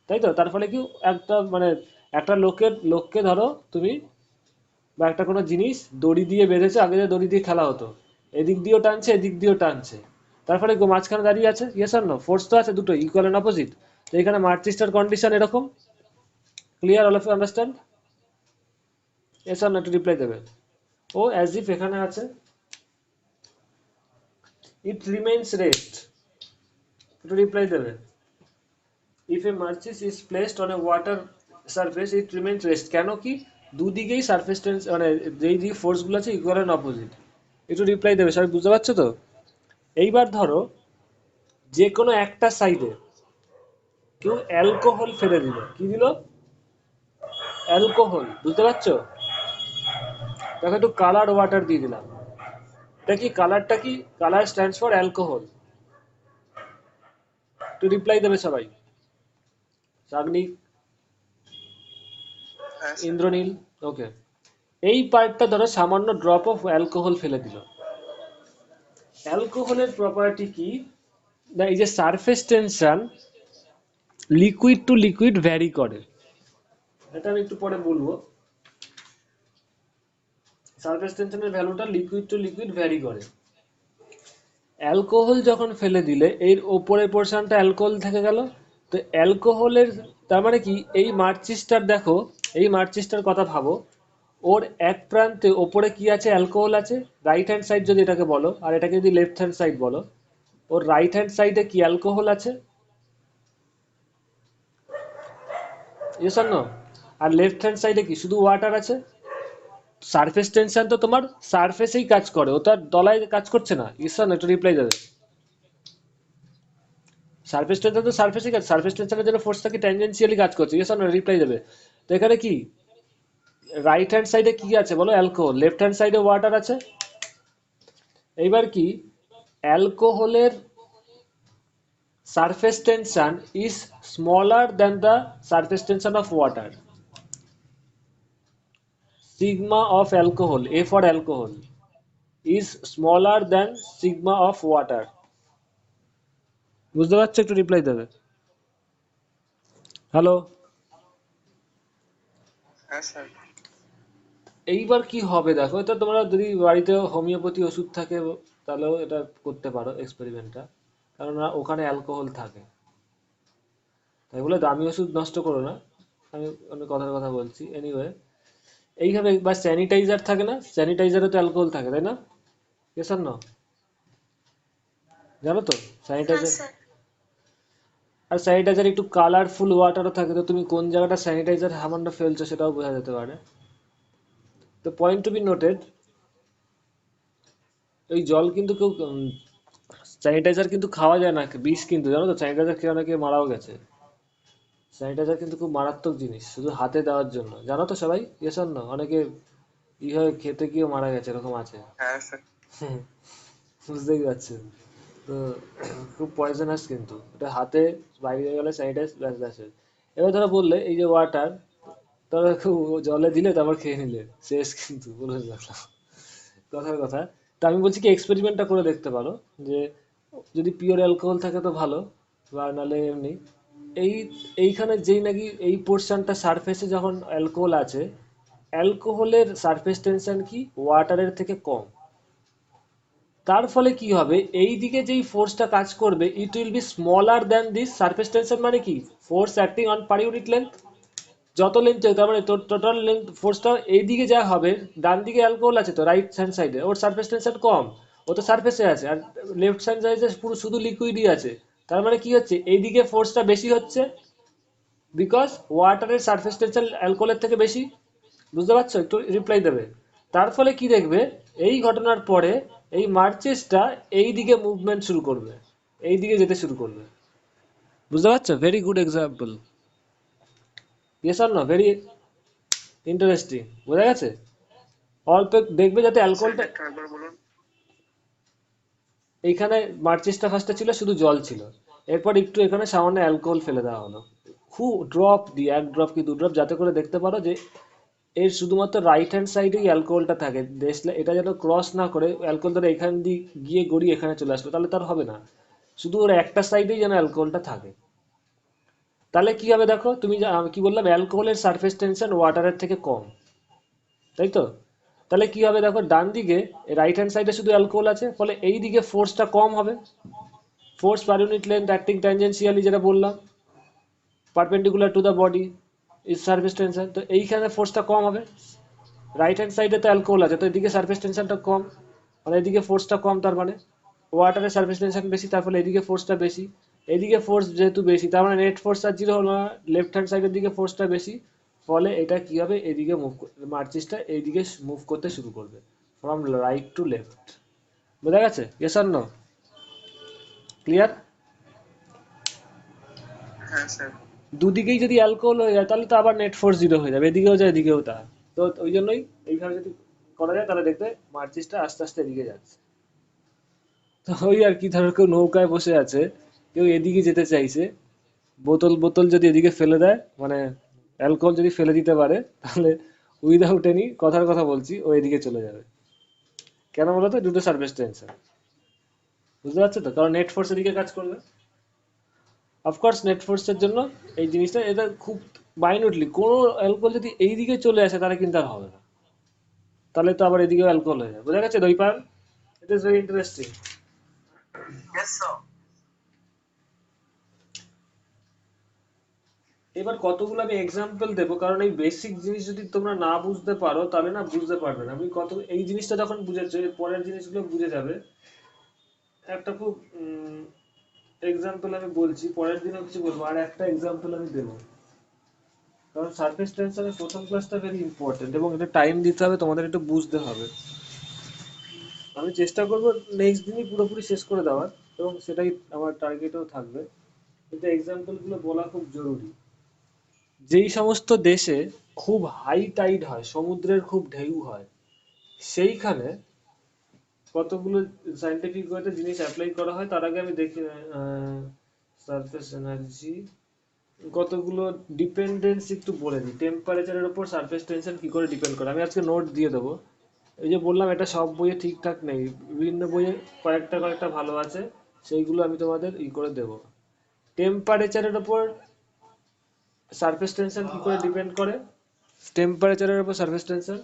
তাই তো? তার ফলে কি একটা মানে একটা লোককে ধরো তুমি, বা একটা কোনো জিনিস দড়ি দিয়ে বেঁধেছে, আগে যে দড়ি দিয়ে খেলা হতো, এদিক দিয়েও টানছে এদিক দিয়েও টানছে, তার ফলে মাঝখানে দাঁড়িয়ে আছে, ইয়েস আর নো, ফোর্স তো আছে দুটো, ইকুয়াল এন্ড অপোজিট। তো এখানে মার্চিস্টার কন্ডিশন এরকম। Clear, all of you understand? Yes R no, একটু রিপ্লাই দেবে। ও অ্যাজ ইফ এখানে আছে ইট রিমেইনস রেস্ট, একটু রিপ্লাই দেবে। If a matches is placed on a water surface it remains rest, কেন কি দুদিকেই সারফেস টেন্স মানে যেই দিকে ফোর্সগুলো আছে ইকুয়াল এন্ড অপোজিট। একটু রিপ্লাই দেবে, সবাই বুঝতে পারছো তো? এইবার ধরো যে কোনো একটা সাইডে কেউ অ্যালকোহল ফেলে দিল, কি দিল, অ্যালকোহল, বুঝতে পারছো? দেখো একটু কালার ওয়াটার দিয়ে দিলাম, এটা কি কালারটা, কি কালার স্ট্যান্ডস ফর অ্যালকোহল। একটু রিপ্লাই দেবে সবাই। সাগনিক, হ্যাঁ স্যার। ইন্দ্রনীল, ওকে। এই পার্টটা ধরো সামান্য ড্রপ অফ অ্যালকোহল ফেলে দিল। অ্যালকোহলের প্রপার্টি কি না, এই যে surface tension liquid to liquid vary করে, এটা আমি একটু পরে বলবো। সারফেস টেনশনের ভ্যালুটা লিকুইড টু লিকুইড ভ্যারি করে। অ্যালকোহল যখন ফেলে দিলে এর ওপরের পোর্শনটা অ্যালকোহল থেকে গেল, তো অ্যালকোহলের, তার মানে কি এই মার্চিসটার দেখো, এই মার্চিসটার কথা ভাবো, ওর এক প্রান্তে ওপরে কি আছে, অ্যালকোহল আছে, রাইট হ্যান্ড সাইড যদি এটাকে বলো, আর এটাকে যদি লেফট হ্যান্ড সাইড বলো, ওর রাইট হ্যান্ড সাইডে কি অ্যালকোহল আছে, ইয়েস অর নো? আর লেফট হ্যান্ড সাইডে কি শুধু ওয়াটার আছে? সারফেস টেনশন তো তোমার সারফেসেই কাজ করে, ও তো আর তলায় কাজ করছে না, ইয়েস অর নো, একটু রিপ্লাই দেবে। সারফেস টেনশন তো সারফেসেই কাজ, সারফেস টেনশনের জন্য ফোর্সটা কি ট্যানজেনশিয়ালি কাজ করছে, ইয়েস অর নো, রিপ্লাই দেবে। তো এখানে কি রাইট হ্যান্ড সাইডে কি আছে বলো, অ্যালকোহল, লেফট হ্যান্ড সাইডে ওয়াটার আছে। এইবার কি অ্যালকোহলের surface tension is smaller than the surface tension of water. Sigma of alcohol, A for alcohol, is smaller than sigma of water. বুঝতে পারছো? একটু রিপ্লাই দেবে। হ্যালো? হ্যাঁ স্যার। এইবার কি হবে দেখো, এটা তোমরা যদি বাড়িতে হোমিওপ্যাথি ওষুধ থাকে তাহলেও এটা করতে পারো এক্সপেরিমেন্টটা, কারণ ওখানে অ্যালকোহল থাকে। তাই বলে দামি ওষুধ নষ্ট করো না, আমি অনেক কথার কথা বলছি। এনিওয়ে, এইভাবে, বা স্যানিটাইজার থাকে না, স্যানিটাইজারে তো অ্যালকোহল থাকে, তাই না? ইয়েস আর নো? জানো তো হ্যাঁ স্যানিটাইজার, স্যার। আর স্যানিটাইজার একটু কালারফুল ওয়াটারও থাকে, তো তুমি কোন জায়গাটা স্যানিটাইজার সামান্য ফেলছো সেটাও বোঝা যেতে পারে। তো পয়েন্ট টু বি নোটেড, এই জল কিন্তু কেউ স্যানিটাইজার কিন্তু খাওয়া যায় না, বিষ কিন্তু, জানো তো? স্যানিটাইজার খেয়ে অনেকে মারাও গেছে। স্যানিটাইজার কিন্তু খুব মারাত্মক জিনিস, শুধু হাতে দেওয়ার জন্য, জানো তো সবাই? Yes or no? অনেকে হয়ে খেতে গিয়েও মারা গেছে, এরকম আছে। হ্যাঁ স্যার। বুঝতেই পারছেন তো, খুব পয়জনাস কিন্তু এটা, হাতে বাইরে গেলে স্যানিটাইজ, ব্যাস ব্যাস। এবার ধরো বললে এই যে ওয়াটার, ধরো খুব জলে দিলে তারপর খেয়ে নিলে, শেষ কিন্তু, বলে রাখলাম কথার কথা। তা আমি বলছি কি এক্সপেরিমেন্টটা করে দেখতে পারো, যে যদি পিওর অ্যালকোহল থাকে তো ভালো, বা নাহলে এমনি এই এইখানে যেই নাকি এই পোর্শনটা সারফেসে যখন অ্যালকোহল আছে, অ্যালকোহলের সারফেস টেনশন কি ওয়াটারের থেকে কম, তার ফলে কি হবে, এই দিকে যেই ফোর্সটা কাজ করবে ইট will B smaller than this surface tension, মানে কি force acting on per unit length, যত লেন্থ, তার মানে টোটাল লেন্থ ফোর্সটা এইদিকে যা হবে, ডান দিকে অ্যালকোহল আছে তো রাইট হ্যান্ড সাইডে, ওর সারফেস টেনশন কম, ও তো সারফেসে আছে, আর লেফট হ্যান্ড সাইডে পুরো শুধু লিকুইডই আছে। তার মানে কি হচ্ছে, এইদিকে ফোর্সটা বেশি হচ্ছে, বিকজ ওয়াটারের সারফেস টেনশন অ্যালকোহলের থেকে বেশি। বুঝতে পারছো? একটু রিপ্লাই দেবে। তার ফলে কি দেখবে, এই ঘটনার পরে এই মার্চেসটা এই দিকে মুভমেন্ট শুরু করবে, এই দিকে যেতে শুরু করবে। বুঝতে পারছো? Very good example. Yes or no? Very interesting. বোঝা গেছে? অল্প দেখবে যাতে স্যার অ্যালকোহলটা, একটু একবার বলুন। এইখানে মার্চেসটা ফার্স্টে ছিল শুধু জল ছিল, এরপর একটু এখানে সামান্য অ্যালকোহল ফেলে দেওয়া হলো, খুব ড্রপ দিয়ে, 1 ড্রপ কি 2 ড্রপ, যাতে করে দেখতে পারো যে এর শুধুমাত্র রাইট হ্যান্ড সাইডেই অ্যালকোহলটা থাকে, দেশলে এটা যেন ক্রস না করে অ্যালকোহল ধরে এখান দিয়ে গিয়ে গড়িয়ে এখানে চলে আসলো, তাহলে তার হবে না। শুধু ওর একটা সাইডেই যেন অ্যালকোহলটা থাকে। তাহলে কি হবে দেখো, তুমি আমি কি বললাম, অ্যালকোহলের সারফেস টেনশন ওয়াটারের থেকে কম, তাই তো? তাহলে কি হবে দেখো, ডান দিকে রাইট হ্যান্ড সাইডে শুধু অ্যালকোহল আছে, ফলে এই দিকে ফোর্সটা কম হবে। Force per unit length acting tangentially, যেটা বললাম, perpendicular to the body is surface tension, তো এইখানে ফোর্সটা কম হবে। রাইট হ্যান্ড সাইডে তো অ্যালকোহল আছে, তো এদিকে সারফেস টেনশনটা কম, মানে এদিকে ফোর্সটা কম, তার মানে ওয়াটারের সারফেস টেনশন বেশি, তার ফলে এদিকে ফোর্সটা বেশি। এদিকে ফোর্স যেহেতু বেশি, তার মানে নেট ফোর্স আর জিরো হলো না, লেফট হ্যান্ড সাইডের দিকে ফোর্সটা বেশি, ফলে এটা কি হবে, এদিকে মুভ, মার্চিসটা এইদিকে মুভ করতে শুরু করবে, ফ্রম রাইট টু লেফট। বোঝা গেছে? ইয়েস আর নো? ক্লিয়ার? হ্যাঁ স্যার। দুদিকেই যদি অ্যালকোহল হয়ে যায় তাহলে তো আবার নেট ফোর্স জিরো হয়ে যাবে, এদিকেও যায় এদিকেও তা। তো ওই জন্যই এইভাবে যদি করা যায় তাহলে দেখবে মার্চিসটা আস্তে আস্তে এদিকে যাচ্ছে। তো ওই আর কি, ধরো কেউ নৌকায় বসে আছে, কেউ এদিকে যেতে চাইছে, বোতল বোতল যদি এদিকে ফেলে দেয়, মানে অ্যালকোহল যদি ফেলে দিতে পারে, তাহলে উইদাউট এনি কথার কথা বলছি, ও এদিকে চলে যাবে। কেন বলো তো? দুটো সারফেস টেনশন। বুঝতে পারছো তো? কারণ নেট ফোর্স এদিকে কাজ করবে। অফকোর্স নেট ফোর্সের জন্য এই জিনিসটা, এটা খুব মাইনুটলি, কোনো অ্যালকোহল যদি এই দিকে চলে আসে তাহলে কিন্তু আর হবে না, তাহলে তো আবার এদিকেও অ্যালকোহল হয়ে যাবে। বোঝা গেছে দইপান? It is very interesting. Yes sir. এবার কতগুলো আমি এক্সাম্পল দেবো, কারণ এই বেসিক জিনিস যদি তোমরা না বুঝতে পারো তাহলে না বুঝতে পারবে না। আমি কত, এই জিনিসটা যখন বুঝেছো, এর পরের জিনিসগুলো বুঝে যাবে। একটা খুব এক্সাম্পল আমি বলছি, পরের দিনও কিছু বলবো, আর একটা এক্সাম্পল আমি দেবো, কারণ সারফেস টেনশনের প্রথম ক্লাসটা ভেরি ইম্পর্টেন্ট এবং এটা টাইম দিতে হবে, তোমাদের একটু বুঝতে হবে। আমি চেষ্টা করবো নেক্সট দিনই পুরোপুরি শেষ করে দেওয়ার, এবং সেটাই আমার টার্গেটও থাকবে, কিন্তু এক্সাম্পলগুলো বলা খুব জরুরি। যেই সমস্ত দেশে খুব হাই টাইড হয়, সমুদ্রের খুব ঢেউ হয়, সেইখানে কতগুলো সাইন্টিফিক ওয়েতে জিনিস অ্যাপ্লাই করা হয়। তার আগে আমি দেখি সারফেস এনার্জি কতগুলো ডিপেন্ডেন্স একটু বলে দিই। টেম্পারেচারের উপর সারফেস টেনশন কি করে ডিপেন্ড করে, আমি আজকে নোট দিয়ে দেবো। এই যে বললাম এটা সব বইয়ে ঠিকঠাক নেই, বিভিন্ন বইয়ে কয়েকটা কয়েকটা ভালো আছে, সেইগুলো আমি তোমাদের করে দেবো। টেম্পারেচারের উপর সারফেস টেনশন কি করে ডিপেন্ড করে, টেম্পারেচারের উপর surface tension,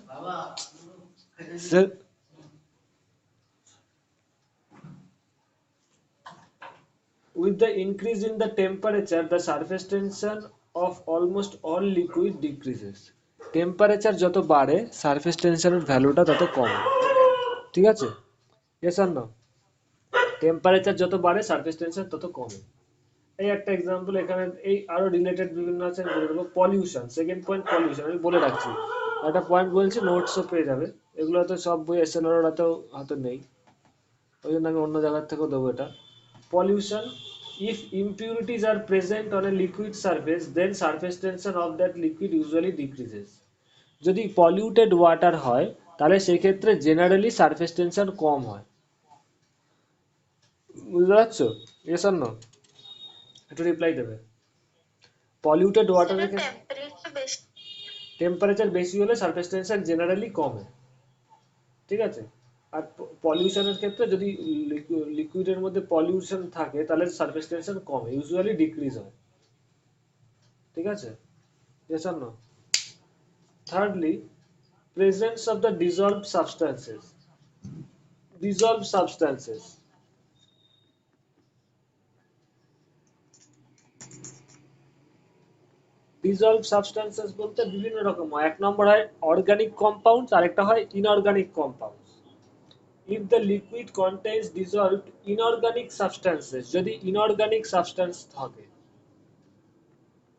with the increase in the temperature the surface tension of almost all liquid decreases. Temperature যত বাড়ে সারফেস টেনশনের ভ্যালুটা তত কমে। ঠিক আছে? ইয়েস আর নো? টেম্পারেচার যত বাড়ে সারফেস টেনশন তত কমে। এই একটা এক্সাম্পল এখানে, এই আরো রিলেটেড বিভিন্ন আছে, আমি বলে দেবো। পলিউশন, সেকেন্ড পয়েন্ট পলিউশন, আমি বলে রাখছি, একটা পয়েন্ট বলছি, নোটসও পেয়ে যাবে। এগুলো তো সব বই এসএলআর হাতে নেই, ওই জন্য আমি অন্য জায়গার থেকেও দেবো এটা। Pollution, if impurities are present on a liquid surface then surface tension of that liquid usually decreases. যদি পলিউটেড ওয়াটার হয় তাহলে সেক্ষেত্রে জেনারেলি সারফেস টেনশন কম হয়। বুঝতে পারছো? Yes or no? একটু রিপ্লাই দেবে। পলিউটেড সেটা ওয়াটারের ক্ষেত্রে টেম্পারেচার বেশি। টেম্পারেচার বেশি হলে সারফেস টেনশন জেনারেলি কমে। ঠিক আছে? আর পলিউশনের ক্ষেত্রে যদি লিকুইডের মধ্যে পলিউশন থাকে তাহলে সারফেস টেনশন কমে, ইউজুয়ালি ডিক্রিজ হয়। ঠিক আছে? Yes or no? Thirdly, presence of the dissolved substances. Dissolved substances. Dissolved substances বলতে বিভিন্ন রকম হয়। এক নম্বর হয় organic compounds, আরেকটা হয় inorganic compounds. If the liquid contains dissolved inorganic substances, যদি inorganic substance থাকে,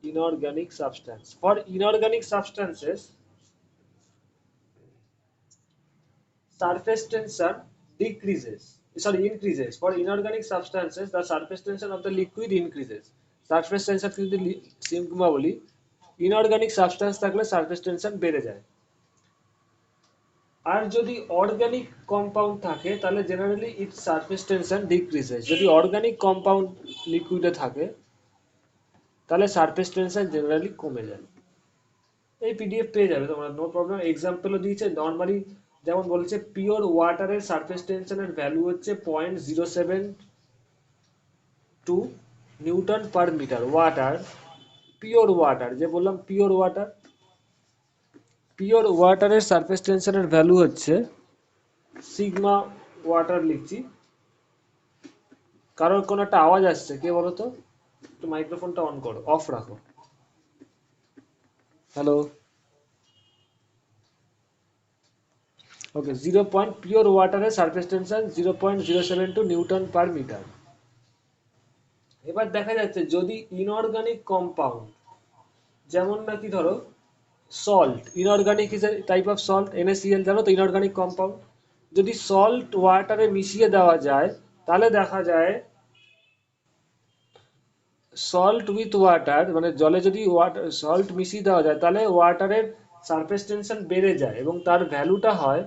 inorganic substance. For inorganic substances, surface tension decreases, sorry, increases. For inorganic substances, the surface tension of the liquid increases. Surface tension যদি সিগমা বলি, ইনঅর্গানিক সাবস্টেন্স থাকলে সারফেস টেনশন বেড়ে যায়। আর যদি অর্গানিক কম্পাউন্ড থাকে তাহলে generally it's surface tension decreases. যদি অর্গানিক কম্পাউন্ড লিকুইডে থাকে তাহলে সারফেস টেনশন জেনারেলি কমে যায়। এই পিডিএফ পেয়ে যাবে তোমরা, নো প্রবলেম। এক্সাম্পলও দিয়েছে নর্মালি, যেমন বলছে পিওর ওয়াটারের সারফেস টেনশনের ভ্যালু হচ্ছে 0.072 newton per metre. Water, pure water, যে বললাম পিওর ওয়াটার, পিওর ওয়াটারের সারফেস টেনশনের ভ্যালু হচ্ছে সিগমা ওয়াটার লিখছি। কারোর কোনো একটা আওয়াজ আসছে, কে বলো তো? একটু মাইক্রোফোনটা অন করো, অফ রাখো। Hello, okay. 0 পয়েন্ট পিওর ওয়াটারের surface tension 0.072 newton per metre. এবার দেখা যাচ্ছে যদি ইনঅর্গানিক কম্পাউন্ড, যেমন নাকি ধরো salt, inorganic is a type of salt, NaCl, জানো তো ইনঅর্গানিক কম্পাউন্ড। যদি সল্ট ওয়াটারে মিশিয়ে দেওয়া যায় তাহলে দেখা যায় সল্ট উইথ ওয়াটার, মানে জলে যদি ওয়াটার সল্ট মিশিয়ে দেওয়া যায় তাহলে ওয়াটারের সারফেস টেনশন বেড়ে যায় এবং তার ভ্যালুটা হয়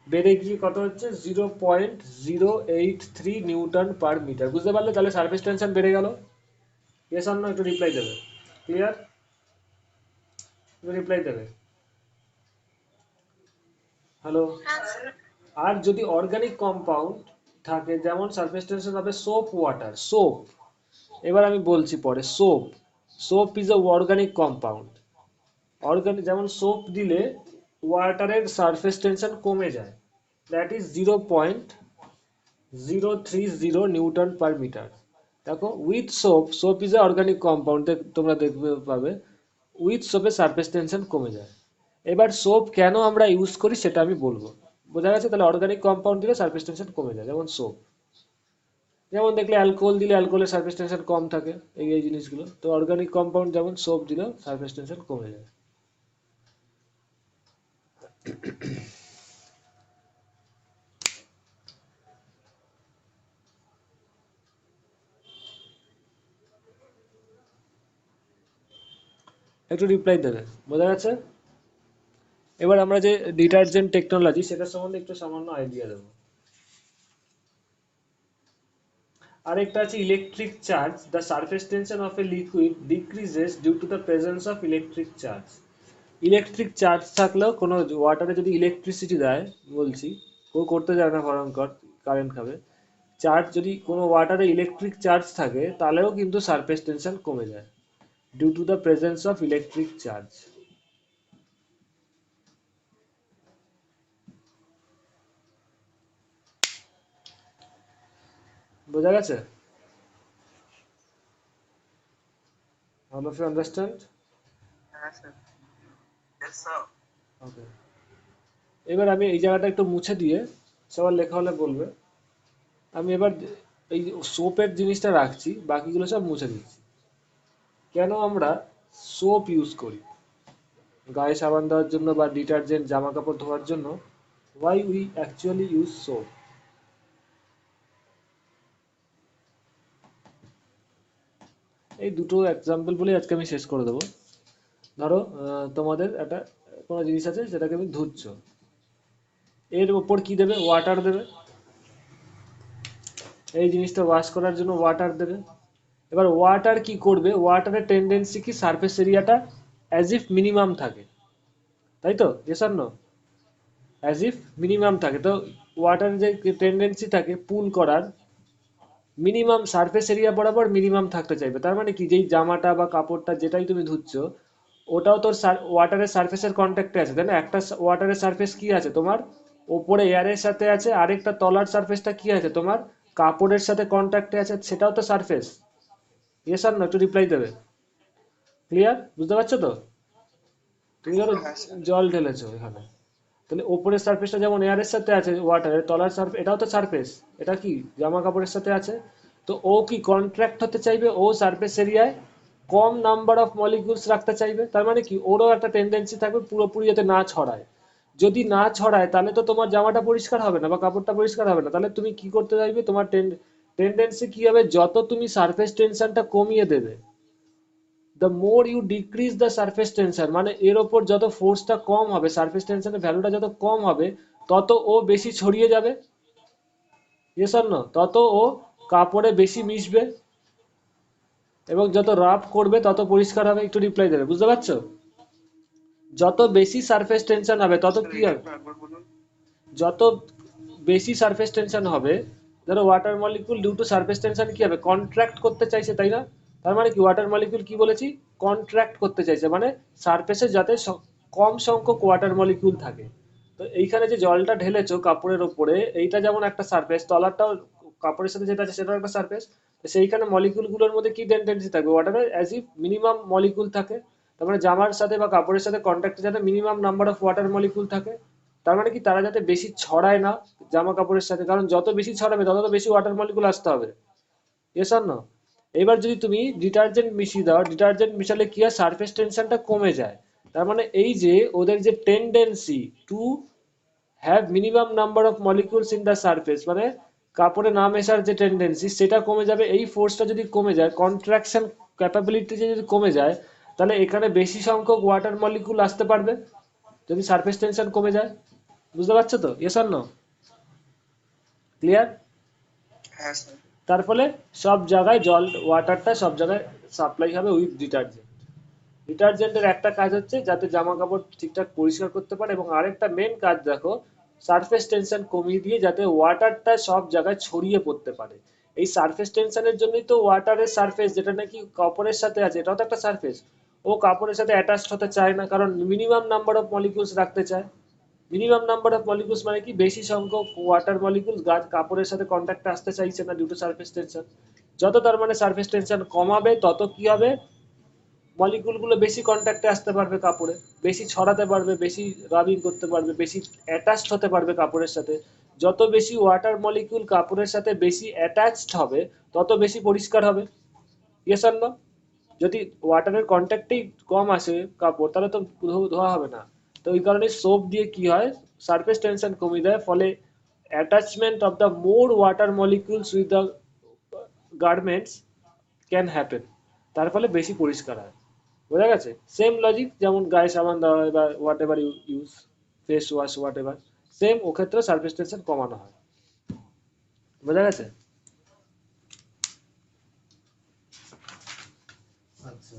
বেড়ে গিয়ে কত হচ্ছে 0.083 নিউটন পার মিটার। বুঝতে পারলে? তাহলে সারফেস টেনশন বেড়ে গেল। ইয়েস অর নো, একটু রিপ্লাই দেবে। ক্লিয়ার? একটু রিপ্লাই দেবে। হ্যালো। হ্যাঁ স্যার। আর যদি অর্গানিক কম্পাউন্ড থাকে, যেমন সারফেস টেনশন হবে সোপ ওয়াটার, সোপ। এবার আমি বলছি পরে, soap, soap is a organic compound. Organic, যেমন সোপ দিলে ওয়াটারের সারফেস টেনশন কমে যায়, that is 0.030 newton per metre. দেখো, with soap, soap is a organic compound, তোমরা দেখবে পাবে উইথ সোপে সারফেস টেনশন কমে যায়। এবার সোপ কেন আমরা ইউজ করি সেটা আমি বলবো। বোঝা গেছে? তাহলে অর্গানিক কম্পাউন্ড দিলে সারফেস টেনশন কমে যায়, যেমন সোপ। যেমন দেখলে অ্যালকোহল দিলে অ্যালকোহলের সারফেস টেনশন কম থাকে, এই এই জিনিসগুলো। তো অর্গানিক কম্পাউন্ড যেমন সোপ দিলেও সারফেস টেনশন কমে যায়। একটু রিপ্লাই দেবে। বোঝা গেছে? এবার আমরা যে ডিটারজেন্ট টেকনোলজি, সেটা সম্বন্ধে একটু সামান্য আইডিয়া দেবো। আরেকটা আছে electric charge. The surface tension of a liquid decreases due to the presence of electric charge. Electric charge থাকলেও কোনো ওয়াটারে যদি ইলেকট্রিসিটি দেয়, বলছি কেউ করতে যায় না, ভয়ঙ্কর কারেন্ট খাবে। চার্জ যদি কোনো ওয়াটারে ইলেকট্রিক চার্জ থাকে তাহলেও কিন্তু সারফেস টেনশন কমে যায় due to the presence of electric charge. বোঝা গেছে? All of you understand? Yes, sir. Yes, sir. ওকে। এবার আমি এই জায়গাটা একটু মুছে দিয়ে, সবার লেখা হলে বলবে। আমি এবার এই সোপের জিনিসটা রাখছি, বাকিগুলো সব মুছে দিচ্ছি। কেন আমরা সোপ ইউজ করি গায়ে সাবান দেওয়ার জন্য বা ডিটারজেন্ট, জামা কাপড় ধোয়ার জন্য? Why we actually use soap? এই দুটো এক্সাম্পল বলে আজকে আমি শেষ করে দেবো। ধরো তোমাদের একটা কোনো জিনিস আছে, সেটাকে তুমি ধুচ্ছ, এর উপর কি দেবে? ওয়াটার দেবে। এই জিনিসটা ওয়াশ করার জন্য ওয়াটার দেবে। এবার ওয়াটার কি করবে? ওয়াটারের টেন্ডেন্সি কি সারফেস এরিয়াটা অ্যাজ ইফ মিনিমাম থাকে, তাই তো? Yes or no? As if minimum থাকে। তো ওয়াটারের যে টেন্ডেন্সি থাকে পুল করার, মিনিমাম সারফেস এরিয়া বরাবর মিনিমাম থাকতে চাইবে। তার মানে কি, যেই জামাটা বা কাপড়টা যেটাই তুমি ধুচ্ছ, ওটাও তোর ওয়াটারের সারফেসের কন্ট্যাক্টে আছে, তাই না? একটা ওয়াটারের সারফেস কি আছে তোমার? ওপরে এয়ারের সাথে আছে, আরেকটা তলার সারফেসটা কি আছে তোমার? কাপড়ের সাথে কন্ট্যাক্টে আছে, সেটাও তো সারফেস। ইয়েস আর নো? একটু রিপ্লাই দেবে। ক্লিয়ার? বুঝতে পারছো তো? তুমি ধরো Yes, sir. জল ঢেলেছো এখানে, তাহলে ওপরের সারফেসটা যেমন এয়ারের সাথে আছে, ওয়াটারের তলার সারফেস এটাও তো সারফেস। এটা কি জামা কাপড়ের সাথে আছে। তো ও কি কন্ট্রাক্ট হতে চাইবে? ও সারফেস এরিয়ায় কম নাম্বার অফ মলিকিউলস রাখতে চাইবে। তার মানে কি, ওরও একটা টেন্ডেন্সি থাকবে পুরোপুরি যাতে না ছড়ায়। যদি না ছড়ায় তাহলে তো তোমার জামাটা পরিষ্কার হবে না বা কাপড়টা পরিষ্কার হবে না। তাহলে তুমি কি করতে চাইবে, তোমার টেন্ডেন্সি কি হবে, যত তুমি সারফেস টেনশনটা কমিয়ে দেবে, the more you decrease the surface tension, মানে এর ওপর যত ফোর্সটা কম হবে, সারফেস টেনশনের ভ্যালুটা যত কম হবে, তত ও বেশি ছড়িয়ে যাবে। Yes or no? তত ও কাপড়ে বেশি মিশবে এবং যত রাফ করবে তত পরিষ্কার হবে। একটু রিপ্লাই দেবে, বুঝতে পারছো? যত বেশি সারফেস টেনশন হবে তত স্যার কি এটা হবে, একটু একবার বলুন। যত বেশি সারফেস টেনশন হবে, ধরো water molecule due to surface tension কি হবে, কন্ট্রাক্ট করতে চাইছে, তাই না? তার মানে কি ওয়াটার মলিকুল কি বলেছি, কন্ট্রাক্ট করতে চাইছে, মানে সারফেসে যাতে কম সংখ্যক ওয়াটার মলিকুল থাকে। তো এইখানে যে জলটা ঢেলেছো কাপড়ের ওপরে, এইটা যেমন একটা সারফেস, তলারটাও কাপড়ের সাথে যেটা আছে সেটাও একটা সারফেস। তো সেইখানে মলিকুল গুলোর মধ্যে কি টেন্ডেন্সি থাকবে, ওয়াটারে অ্যাজ ইফ মিনিমাম মলিকুল থাকে। তার মানে জামার সাথে বা কাপড়ের সাথে কন্ট্যাক্টে যাতে minimum number of water molecule থাকে। তার মানে কি তারা যাতে বেশি ছড়ায় না জামা কাপড়ের সাথে, কারণ যত বেশি ছড়াবে তত তো বেশি ওয়াটার মলিকুল আসতে হবে। ইয়েস আর নো? এবার যদি তুমি ডিটারজেন্ট মিশিয়ে দাও, ডিটারজেন্ট মিশালে কি হয়, সারফেস টেনশনটা কমে যায়। তার মানে এই যে ওদের যে tendency to have minimum number of molecules in the surface, মানে কাপড়ে না মেশার যে টেন্ডেন্সি সেটা কমে যাবে। এই ফোর্সটা যদি কমে যায়, কন্ট্রাকশন ক্যাপাবিলিটি যদি কমে যায়, তাহলে এখানে বেশি সংখ্যক ওয়াটার মলিকুল আসতে পারবে যদি সারফেস টেনশন কমে যায়। বুঝতে পারছো তো? Yes or no? ক্লিয়ার? হ্যাঁ স্যার। তার ফলে সব জায়গায় জল ওয়াটারটা সব জায়গায় সাপ্লাই হবে উইথ ডিটারজেন্ট। ডিটারজেন্টের একটা কাজ হচ্ছে যাতে জামা কাপড় ঠিকঠাক পরিষ্কার করতে পারে, এবং আরেকটা মেন কাজ দেখো, সারফেস টেনশন কমিয়ে দিয়ে যাতে ওয়াটারটা সব জায়গায় ছড়িয়ে পড়তে পারে। এই সারফেস টেনশনের জন্যই তো ওয়াটারের সারফেস যেটা নাকি কাপড়ের সাথে আছে, এটাও তো একটা সারফেস, ও কাপড়ের সাথে অ্যাটাচড হতে চায় না, কারণ মিনিমাম নাম্বার অফ মলিকুলস রাখতে চায়। মিনিমাম নাম্বার অফ মলিকুলস মানে কি, বেশি সংখ্যক ওয়াটার মলিকুলস গাছ কাপড়ের সাথে কন্ট্যাক্টে আসতে চাইছে না ডিউ টু সারফেস টেনশন। যত তার মানে সারফেস টেনশন কমাবে তত কি হবে, মলিকুল গুলো বেশি কন্ট্যাক্টে আসতে পারবে কাপড়ে, বেশি ছড়াতে পারবে, বেশি রাবিং করতে পারবে, বেশি অ্যাটাচড হতে পারবে কাপড়ের সাথে। যত বেশি ওয়াটার মলিকুল কাপড়ের সাথে বেশি অ্যাটাচড হবে তত বেশি পরিষ্কার হবে। ইয়েস আর নো? যদি ওয়াটারের কন্ট্যাক্টেই কম আসে কাপড়, তাহলে তো ধোয়া হবে না। তো ওই কারণে সোপ দিয়ে কি হয়, সারফেস টেনশন কমিয়ে দেয়, ফলে attachment of the more water molecules with the garments can happen, তার ফলে বেশি পরিষ্কার হয়। বোঝা গেছে? সেম লজিক যেমন গায়ে সাবান দেওয়া হয় বা whatever you use, face wash whatever, same ও ক্ষেত্রে সারফেস টেনশন কমানো হয়। বোঝা গেছে? আচ্ছা,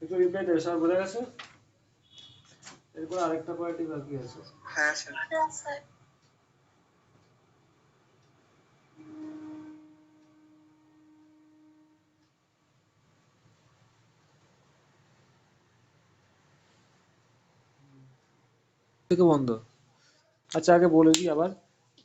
একটু রিপ্লাই দেবে, সব বোঝা গেছে? এরপর আরেকটা পার্টি বাকি আছে। হ্যাঁ স্যার। হ্যাঁ স্যার। থেকে বন্ধ। আচ্ছা আগে বলে দিই আবার,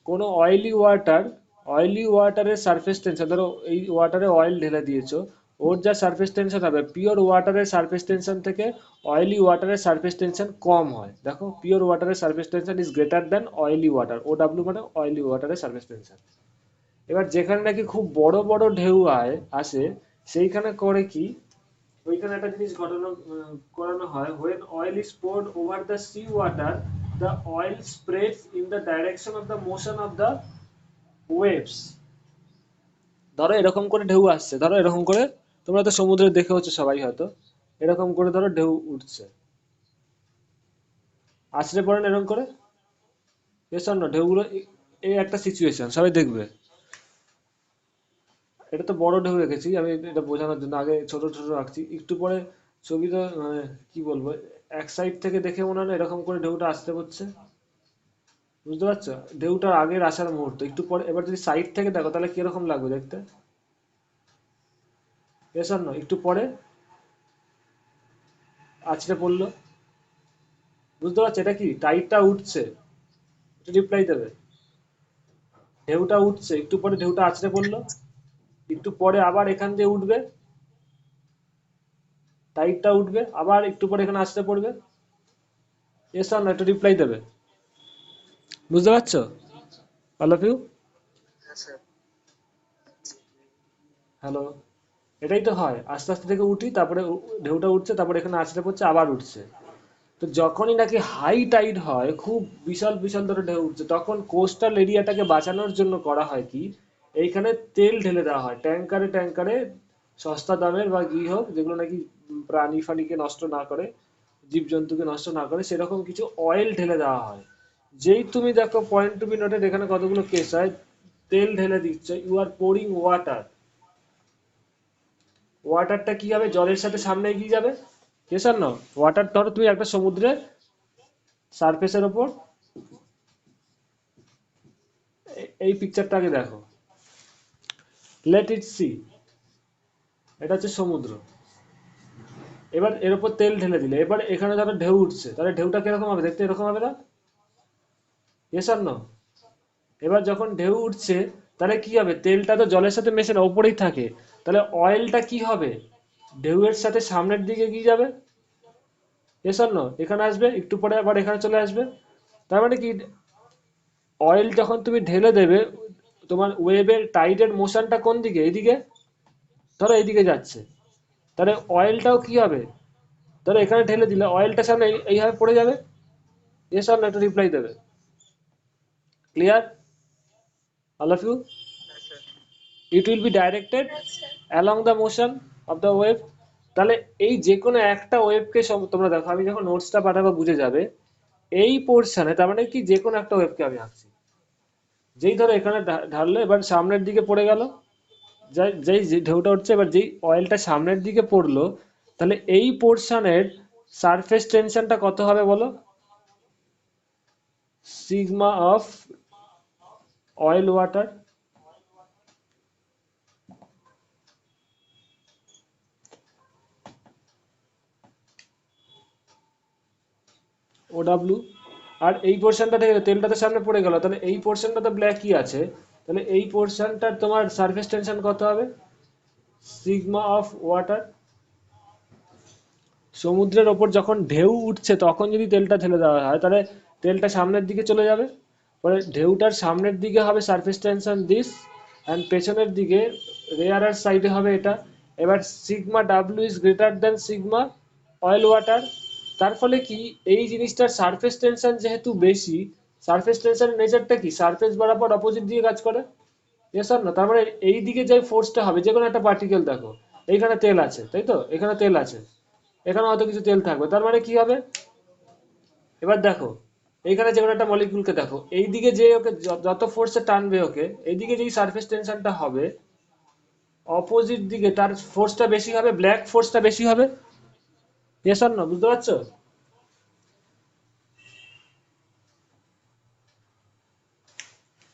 কোনো অয়েলি ওয়াটারের সারফেস টেনশন, ধরো এই ওয়াটারে অয়েল ঢেলে দিয়েছো, ওর যা সারফেস টেনশন হবে পিওর ওয়াটারের সারফেস টেনশন থেকে অয়েলি ওয়াটারের সারফেস টেনশন কম হয়। দেখো, পিওর ওয়াটারের surface tension is greater than oily water, O W মানে অয়েলি ওয়াটারের সারফেস টেনশন। এবার যেখানে নাকি খুব বড় বড় ঢেউ আসে, সেইখানে করে কি, ওইখানে একটা জিনিস করানো হয়, when oil is poured over the sea water, the oil spreads in the direction of the motion of the waves। ধরো এরকম করে ঢেউ আসছে, ধরো এরকম করে, তোমরা তো সমুদ্রে দেখে হচ্ছে সবাই হয়তো, এরকম করে ধরো ঢেউ উঠছে, আছড়ে পড়ে না এরকম করে, এসব না ঢেউগুলো এই একটা সিচুয়েশন সবাই দেখবে। এটা তো বড় ঢেউ রেখেছি আমি এটা বোঝানোর জন্য, আগে ছোট ছোট রাখছি, একটু পরে ছবিটা মানে কি বলবো, এক সাইড থেকে দেখে মনে হয় না এরকম করে ঢেউটা আসতে পড়ছে। বুঝতে পারছো? ঢেউটার আগের আসার মুহূর্ত, একটু পরে এবার যদি সাইড থেকে দেখো তাহলে কিরকম লাগবে দেখতে, এসব না একটু পরে আছড়ে পড়লো। বুঝতে পারছো এটা কি, টাইটটা উঠছে, একটু রিপ্লাই দেবে, ঢেউটা উঠছে, একটু পরে ঢেউটা আছড়ে পড়লো, একটু পরে আবার এখান দিয়ে উঠবে, টাইটটা উঠবে, আবার একটু পরে এখানে আসতে পড়বে। এসব না একটু রিপ্লাই দেবে। বুঝতে পারছো? All of you? হ্যাঁ স্যার। হ্যালো, এটাই তো হয়, আস্তে আস্তে থেকে উঠি, তারপরে ঢেউটা উঠছে, তারপরে এখানে আছড়ে পড়ছে, আবার উঠছে। তো যখনই নাকি হাই টাইড হয়, খুব বিশাল বিশাল ধরে ঢেউ উঠছে, তখন কোস্টাল এরিয়াটাকে বাঁচানোর জন্য করা হয় কি, এইখানে তেল ঢেলে দেওয়া হয় ট্যাঙ্কারে ট্যাঙ্কারে, সস্তা দামের বা ঘি হোক, যেগুলো নাকি প্রাণী ফাণীকে নষ্ট না করে, জীবজন্তুকে নষ্ট না করে, সেরকম কিছু অয়েল ঢেলে দেওয়া হয়। যেই তুমি দেখো পয়েন্ট টু বি নোটেড, এখানে কতগুলো কেস হয়, তেল ঢেলে দিচ্ছে, ইউ আর পোরিং ওয়াটার। ওয়াটারটা কি হবে, জলের সাথে সামনে এগিয়ে যাবে। ইয়েস আর নো? ওয়াটার, ধরো তুমি একটা সমুদ্রের সারফেসের ওপর, এই পিকচারটা আগে দেখো, লেট ইট সি, এটা হচ্ছে সমুদ্র। এবার এর উপর তেল ঢেলে দিলে, এবার এখানে ধরো ঢেউ উঠছে, তাহলে ঢেউটা কিরকম হবে, দেখতে এরকম হবে না? ইয়েস আর নো? এবার যখন ঢেউ উঠছে, তাহলে কি হবে, তেলটা তো জলের সাথে মেশে না, ওপরেই থাকে, তাহলে অয়েলটা কি হবে, ঢেউয়ের সাথে সামনের দিকে এগিয়ে যাবে। ইয়েস আর নো? এখানে আসবে, একটু পরে আবার এখানে চলে আসবে। তার মানে কি, অয়েল যখন তুমি ঢেলে দেবে, তোমার ওয়েভের টাইডের মোশনটা কোন দিকে, এইদিকে, ধরো এইদিকে যাচ্ছে, তাহলে অয়েলটাও কি হবে, ধরো এখানে ঢেলে দিলে অয়েলটা সামনে এইভাবে পড়ে যাবে। এস আর একটা রিপ্লাই দেবে। Clear all of you? Yes, sir. It will be directed হ্যাঁ sir. Along the motion of the wave. তাহলে এই যে কোনো একটা ওয়েভকে, তোমরা দেখো, আমি যখন নোটসটা পাঠাবো বুঝে যাবে, এই পোর্শনে, তার মানে কি, যে কোনো একটা ওয়েভকে আমি আঁকছি, যেই ধরো এখানে ঢাললো, এবার সামনের দিকে পড়ে গেল, যেই যে ঢেউটা উঠছে, এবার যেই অয়েলটা সামনের দিকে পড়লো, তাহলে এই পোর্শনের সারফেস টেনশনটা কত হবে বলো, sigma of oil water, OW। আর এই পোর্শনটা থেকে তেলটা তো সামনে পড়ে গেল, তাহলে এই পোর্শনটা তো ব্ল্যাকই আছে, তাহলে এই পোর্শনটার তোমার সারফেস টেনশন কত হবে, সিগমা অফ ওয়াটার। সমুদ্রের ওপর যখন ঢেউ উঠছে, তখন যদি তেলটা ঢেলে দেওয়া হয়, তাহলে তেলটা সামনের দিকে চলে যাবে, পরে ঢেউটার সামনের দিকে হবে সারফেস টেনশন দিস, অ্যান্ড পেছনের দিকে রেয়ারার সাইডে হবে এটা। এবার sigma W is greater than sigma oil water. তার ফলে কি, এই জিনিসটার সারফেস টেনশন যেহেতু বেশি, সারফেস টেনশনের নেচারটা কি, সারফেস বরাবর অপোজিট দিকে কাজ করে। ইয়েস আর না? তার মানে এই দিকে যে ফোর্সটা হবে, যে কোনো একটা পার্টিকেল দেখো, এইখানে তেল আছে, তাই তো, এখানে তেল আছে, এখানে হয়তো কিছু তেল থাকবে, তার মানে কি হবে, এবার দেখো, এইখানে যে কোনো একটা মলিকিউলকে দেখো, এইদিকে যে ওকে যত ফোর্সে টানবে ওকে, এইদিকে যেই সারফেস টেনশনটা হবে, অপোজিট দিকে তার ফোর্সটা বেশি হবে, ব্ল্যাক ফোর্সটা বেশি হবে। ইয়েস আর না? বুঝতে পারছো?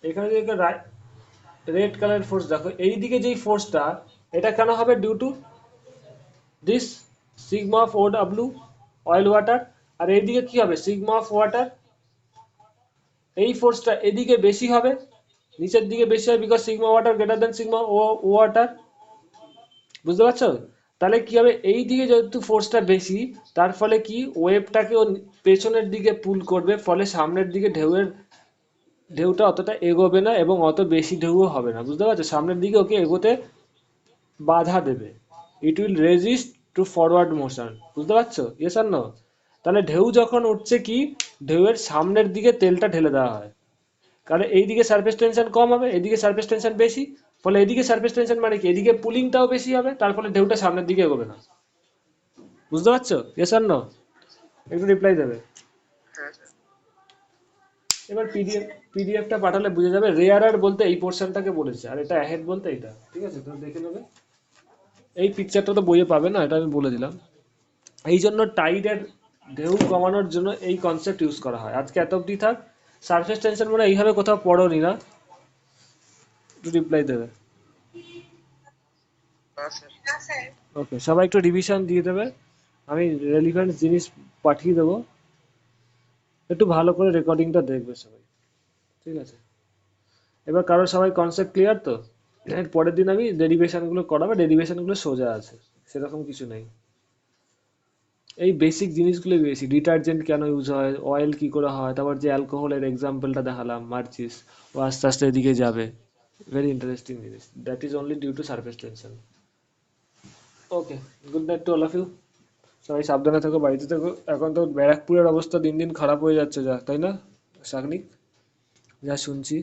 এখানে যে রেড কালার ফোর্স দেখো, এইদিকে যেই ফোর্সটা, এটা কেন হবে, due to this sigma of O W oil water. আর এইদিকে কি হবে, সিগমা অফ ওয়াটার, এই ফোর্সটা এদিকে বেশি হবে, নিচের দিকে বেশি হবে, because sigma water greater than sigma ও ওয়াটার। বুঝতে পারছো? তাহলে কি হবে, এই দিকে যেহেতু ফোর্সটা বেশি, তার ফলে কি, ওয়েভটাকে ও পেছনের দিকে পুল করবে, ফলে সামনের দিকে ঢেউটা অতটা এগোবে না, এবং অত বেশি ঢেউও হবে না। বুঝতে পারছো? সামনের দিকে ওকে এগোতে বাধা দেবে, it will resist to forward motion. বুঝতে পারছো? ইয়েস আর নো? তাহলে ঢেউ যখন উঠছে কি, ঢেউয়ের সামনের দিকে তেলটা ঢেলে দেওয়া হয়, কারণ এইদিকে সারফেস টেনশন কম হবে, এদিকে সারফেস টেনশন বেশি, ফলে এদিকে সারফেস টেনশন মানে কি, এদিকে পুলিংটাও বেশি হবে, তার ফলে ঢেউটা সামনের দিকে এগোবে না। বুঝতে পারছো? ইয়েস আর নো? একটু রিপ্লাই দেবে। Yes, sir. এবার আচ্ছা। পিডিএফটা পাঠালে বুঝে যাবে, রেয়ারার বলতে এই পোর্শনটাকে বলেছে, আর এটা অ্যাহেড বলতে এটা। ঠিক আছে, তো দেখে নেবে। এই পিকচারটা তো বইয়ে পাবে না, এটা আমি বলে দিলাম। এই জন্য টাইডের ঢেউ কমানোর জন্য এই কনসেপ্ট ইউজ করা হয়। আজকে এত অবধি থাক। সারফেস টেনশন মানে এইভাবে কোথাও পড়োনি না? একটু রিপ্লাই দেবে। Yes, sir. না স্যার। ওকে, সবাই একটু রিভিশন দিয়ে দেবে, আমি রেলিভেন্ট জিনিস পাঠিয়ে দেবো, একটু ভালো করে রেকর্ডিংটা দেখবে সবাই। ঠিক আছে, এবার কারো সবাই কনসেপ্ট ক্লিয়ার তো? এর পরের দিন আমি ডেরিভেশনগুলো করাবো, ডেরিভেশনগুলো সোজা আছে, সেরকম কিছু নেই। এই বেসিক জিনিসগুলো বেশি, ডিটারজেন্ট কেন ইউজ হয়, অয়েল কি করে হয়, তারপর যে অ্যালকোহলের এক্সাম্পলটা দেখালাম, মার্চিস, ও আস্তে আস্তে এদিকে যাবে। ভেরি ইন্টারেস্টিং জিনিস, that is only due to surface tension. Okay, good night to all of you. সবাই সাবধানে থেকো, বাড়িতে থেকো। এখন তো ব্যারাকপুরের অবস্থা দিন দিন খারাপ হয়ে যাচ্ছে যা, তাই না শাগনিক? যা শুনছি।